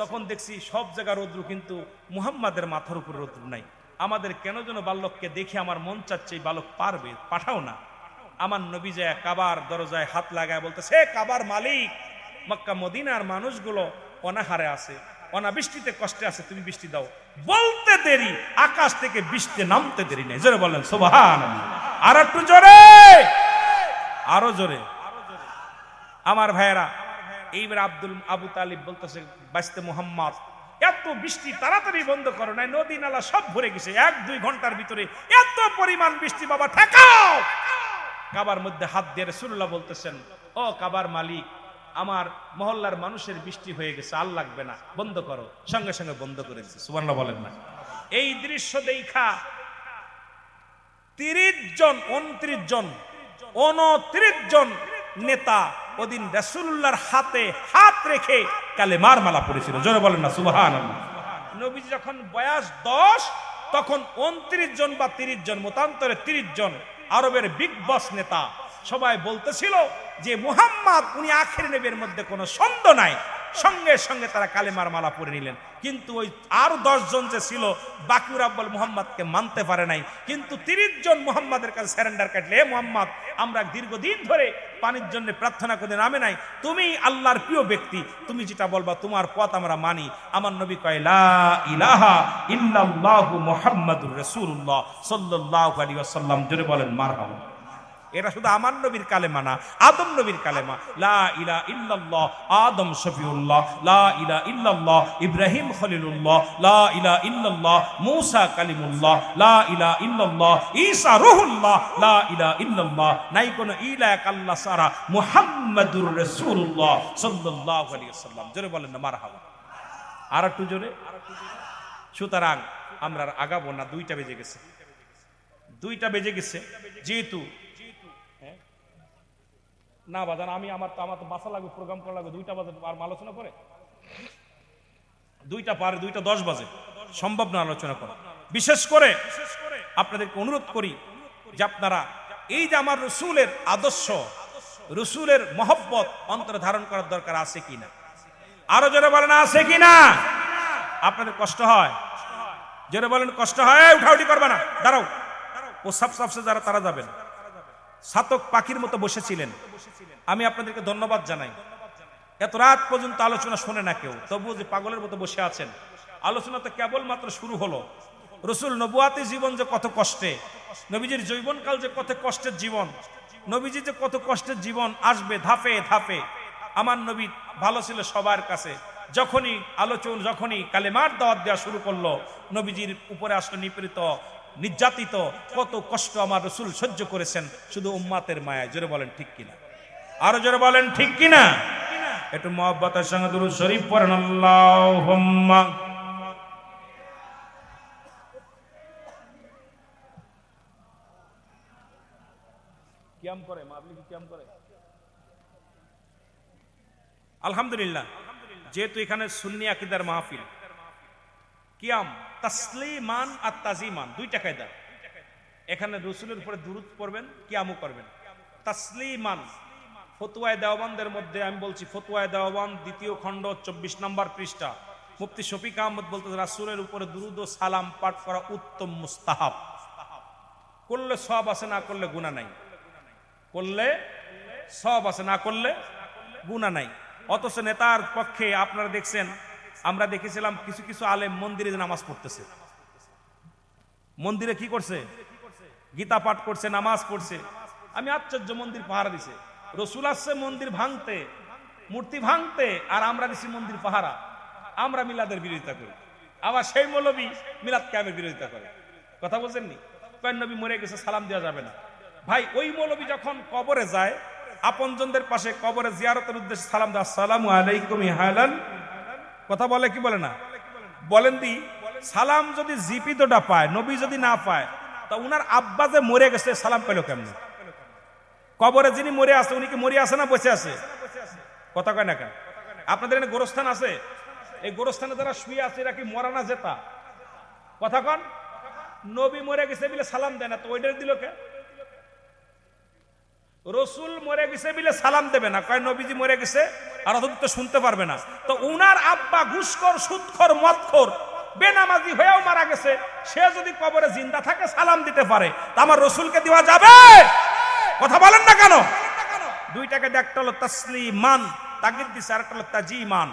তখন দেখছি সব জায়গা রৌদ্র, কিন্তু মুহাম্মাদের মাথার উপর রৌদ্র নাই। আমাদের কেন যেন বালককে দেখে আমার মন চাচ্ছে এই বালক পারবে, পাঠাও না। আমার নবী যায় কাবার দরজায় হাত লাগায় বলতেছে, কাবার মালিক, মক্কা মদিনার মানুষগুলো অনাহারে আছে, অনাবৃষ্টিতে কষ্টে আছে, তুমি বৃষ্টি দাও। বলতে দেরি, আকাশ থেকে বৃষ্টি নামতে দেরি নেই। জোরে বলেন সুবহানাল্লাহ। আর একটু জোরে, আরো জোরে। আমার ভাইয়েরা, এইবার আবু তালিব বলতেছে, বাঁচতে মুহাম্মদ, এত এত বৃষ্টি তাড়াতাড়ি বন্ধ করো নাই, নদী নালা সব ভরে গেছে 1-2 ঘন্টার ভিতরে এত পরিমাণ বৃষ্টি, বাবা ঠেকাও। কাবার মধ্যে হাত দিয়ে রাসূলুল্লাহ বলতেছেন, ও কাবার মালিক, আমার মহল্লার মানুষের বৃষ্টি হয়ে গেছে, আর লাগবে না, বন্ধ করো। সঙ্গে সঙ্গে বন্ধ করে দিচ্ছে। সুবহানাল্লাহ বলেন না। এই দৃশ্য দেখা 30 জন 29 জন 29 জন নেতা ওদিন রাসূলুল্লাহর হাতে হাত রেখে কালেমার মালা পড়েছিল। জোরে বলেন না সুবহানাল্লাহ। নবীজি যখন বয়স 10, তখন 29 জন বা 30 জন, মতান্তরে 30 জন আরবের বিগ বস নেতা সবাই বলতেছিল যে মুহাম্মদ উনি আখির নবীর মধ্যে কোনো সন্দেহ নাই। সঙ্গে সঙ্গে তারা কালেমার মালা পরে নিলেন। কিন্তু ওই আর 10 জন যে ছিল বাকি রাব্বুল মুহাম্মদকে মানতে পারে নাই। কিন্তু 30 জন মুহাম্মাদের কাছে সারেন্ডার কাটলে, হে মুহাম্মদ, আমরা দীর্ঘদিন ধরে পানির জন্য প্রার্থনা করে নামে নাই, তুমি আল্লাহর প্রিয় ব্যক্তি, তুমি যেটা বলবা তোমার পথ আমরা মানি। আমার নবী কয় লা ইলাহা ইল্লাল্লাহু মুহাম্মাদুর রাসূলুল্লাহ সাল্লাল্লাহু আলাইহি ওয়াসাল্লাম। জোরে বলেন মারহাবা। এটা শুধু আমার নবীর কালেমা না, আদম নবীর কালেমা। লা ইলাহা ইল্লাল্লাহ আদম শফিউল্লাহ, লা ইলাহা ইল্লাল্লাহ ইব্রাহিম খলিলুল্লাহ, লা ইলাহা ইল্লাল্লাহ মূসা কালিমুল্লাহ, লা ইলাহা ইল্লাল্লাহ ঈসা রূহুল্লাহ, লা ইলাহা ইল্লাল্লাহ নাই কোন ইলাহ আল্লাহ সারা মুহাম্মাদুর রাসূলুল্লাহ সাল্লাল্লাহু আলাইহি ওয়াসাল্লাম। জোরে বলেন না মারহাবা। আর একটু জোরে। সুতরাং আমরা আর আগাবো না, 2টা বেজে গেছে। 2টা বেজে গেছে যেহেতু না বাজান, আমার তো বাসা লাগবে, প্রোগ্রাম করা লাগবে। 2টা বাজে আর আলোচনা করে 2টা পারে, 2টা 10 বাজে সম্ভব না আলোচনা করা। বিশেষ করে আপনাদেরকে অনুরোধ করি যে আপনারা এই যে আমার রসুলের আদর্শ, রসুলের মহব্বত অন্তরে ধারণ করার দরকার আছে কিনা? আরো জোরে বলেন আছে কিনা? আপনাদের কষ্ট হয়? জোরে বলেন কষ্ট হয়? উঠাউঠি করবে না, দাঁড়াও। ও সাবসে যারা তারা যাবেন। ছাতক পাখির মতো বসেছিলেন। আমি আপনাদেরকে ধন্যবাদ জানাই। এত রাত পর্যন্ত আলোচনা শোনে না কেউ, তবুও যে পাগলের মতো বসে আছেন। আলোচনা তো কেবলমাত্র শুরু হলো। রসুল নবুয়াতি জীবন যে কত কষ্টে, নবীজির যৌবনকাল যে কত কষ্টের জীবন, নবীজি যে কত কষ্টের জীবন আসবে ধাপে ধাপে। আমার নবী ভালো ছিল সবার কাছে। যখনই কালেমার দাওয়াত দেওয়া শুরু করলো, নবীজির উপরে আসলো নিপীড়িত, নির্যাতিত, কত কষ্ট আমার রসুল সহ্য করেছেন শুধু উম্মাতের মায়ায়। জোরে বলেন ঠিক কিনা? আরো জোরে বলেন ঠিক কিনা? একটু মহব্বতের সঙ্গে দুরূদ শরীফ পড়েন। আল্লাহুম্মা কিয়াম করে মাহফিল কি কিয়াম করে? আলহামদুলিল্লাহ, যেহেতু এখানে সুন্নি আকীদার মাহফিল, কিয়াম তাসলিমান আর তাজিমান 2টা কায়দা। এখানে রাসূলের উপরে দুরূদ পড়বেন, কিয়ামও করবেন। তাসলিমান ফতোয়ায়ে দেওবন্দের মধ্যে আমি বলছি, ফতোয়ায়ে দেওবন্দ 2য় খণ্ড 24 নম্বর পৃষ্ঠা, মুফতি শফিক আহমদ বলতে রাসূলের উপরে দুরূদ ও সালাম পাঠ করা উত্তম মুস্তাহাব। করলে সওয়াব আছে, না করলে গুনাহ নাই। করলে সওয়াব আছে, না করলে গুনাহ নাই। অথচ নেতার পক্ষে আপনারা দেখছেন, আমরা দেখেছিলাম কিছু কিছু আলেম মন্দিরে নামাজ পড়তেছে। মন্দিরে কি করছে? গীতা পাঠ করছে, নামাজ পড়ছে। আমি আশ্চর্য, মন্দির পাহারা দিছে। রসুল আসছে মন্দির ভাঙতে, মূর্তি ভাঙতে, আর আমরা দিছি মন্দির পাহারা। আমরা মিলাদের বিরোধিতা করি, আবার সেই মৌলবী মিলাদ ক্যাম্পের বিরোধিতা করে। কথা বলছেননি? কয় নবী মরে গেছে, সালাম দেওয়া যাবে না। ভাই, ওই মৌলবী যখন কবরে যায়, আপনজনদের পাশে কবরে জিয়ারতের উদ্দেশ্যে সালাম দেয়, আসসালামু আলাইকুম হালাল। কথা বলে কি বলে না? বলেন দি, সালাম যদি জীবিতটা পায়, নবী যদি না পায়, তা উনার আব্বা যে মরে গেছে সালাম পেল কেমনে? কবরে যিনি মরে আছে, উনি কি মরে আছে না বসে আছে? কথা কয় না কেন? আপনাদের এখানে গোরস্থান আছে, এই গোরস্থানে যারা শুয়ে আছে এরা কি মরা না জেতা? কথা কন। নবী মরে গেছে বলে সালাম দেয় না, তো ওইটার দিল কে? রসুল মরে গেছে বলে সালাম দেবে না, কয় নবীজি মরে গেছে আর অত তো শুনতে পারবে না। তো উনার আব্বা ঘুষখোর, সুদখোর, মদখোর, বেনামাজি হয়েও মারা গেছে, সে যদি কবরে জিন্দা থাকে সালাম দিতে পারে, তা আমার রসুলকে দেওয়া যাবে? কথা বলেন না কেন? 2টাকে একটা হলো তাসলিমান, তাগিদ দিছে, আর একটা হলো তাজিমান,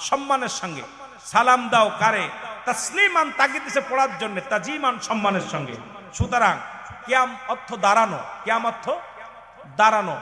সম্মানের সঙ্গে। সালাম দাও কারে? তাসলিমান তাগিদ দিছে পড়ার জন্য, তাজিমান সম্মানের সঙ্গে। সুতরাং কিয়াম অর্থ দাঁড়ানো, কিয়াম অর্থ দাঁড়ানো।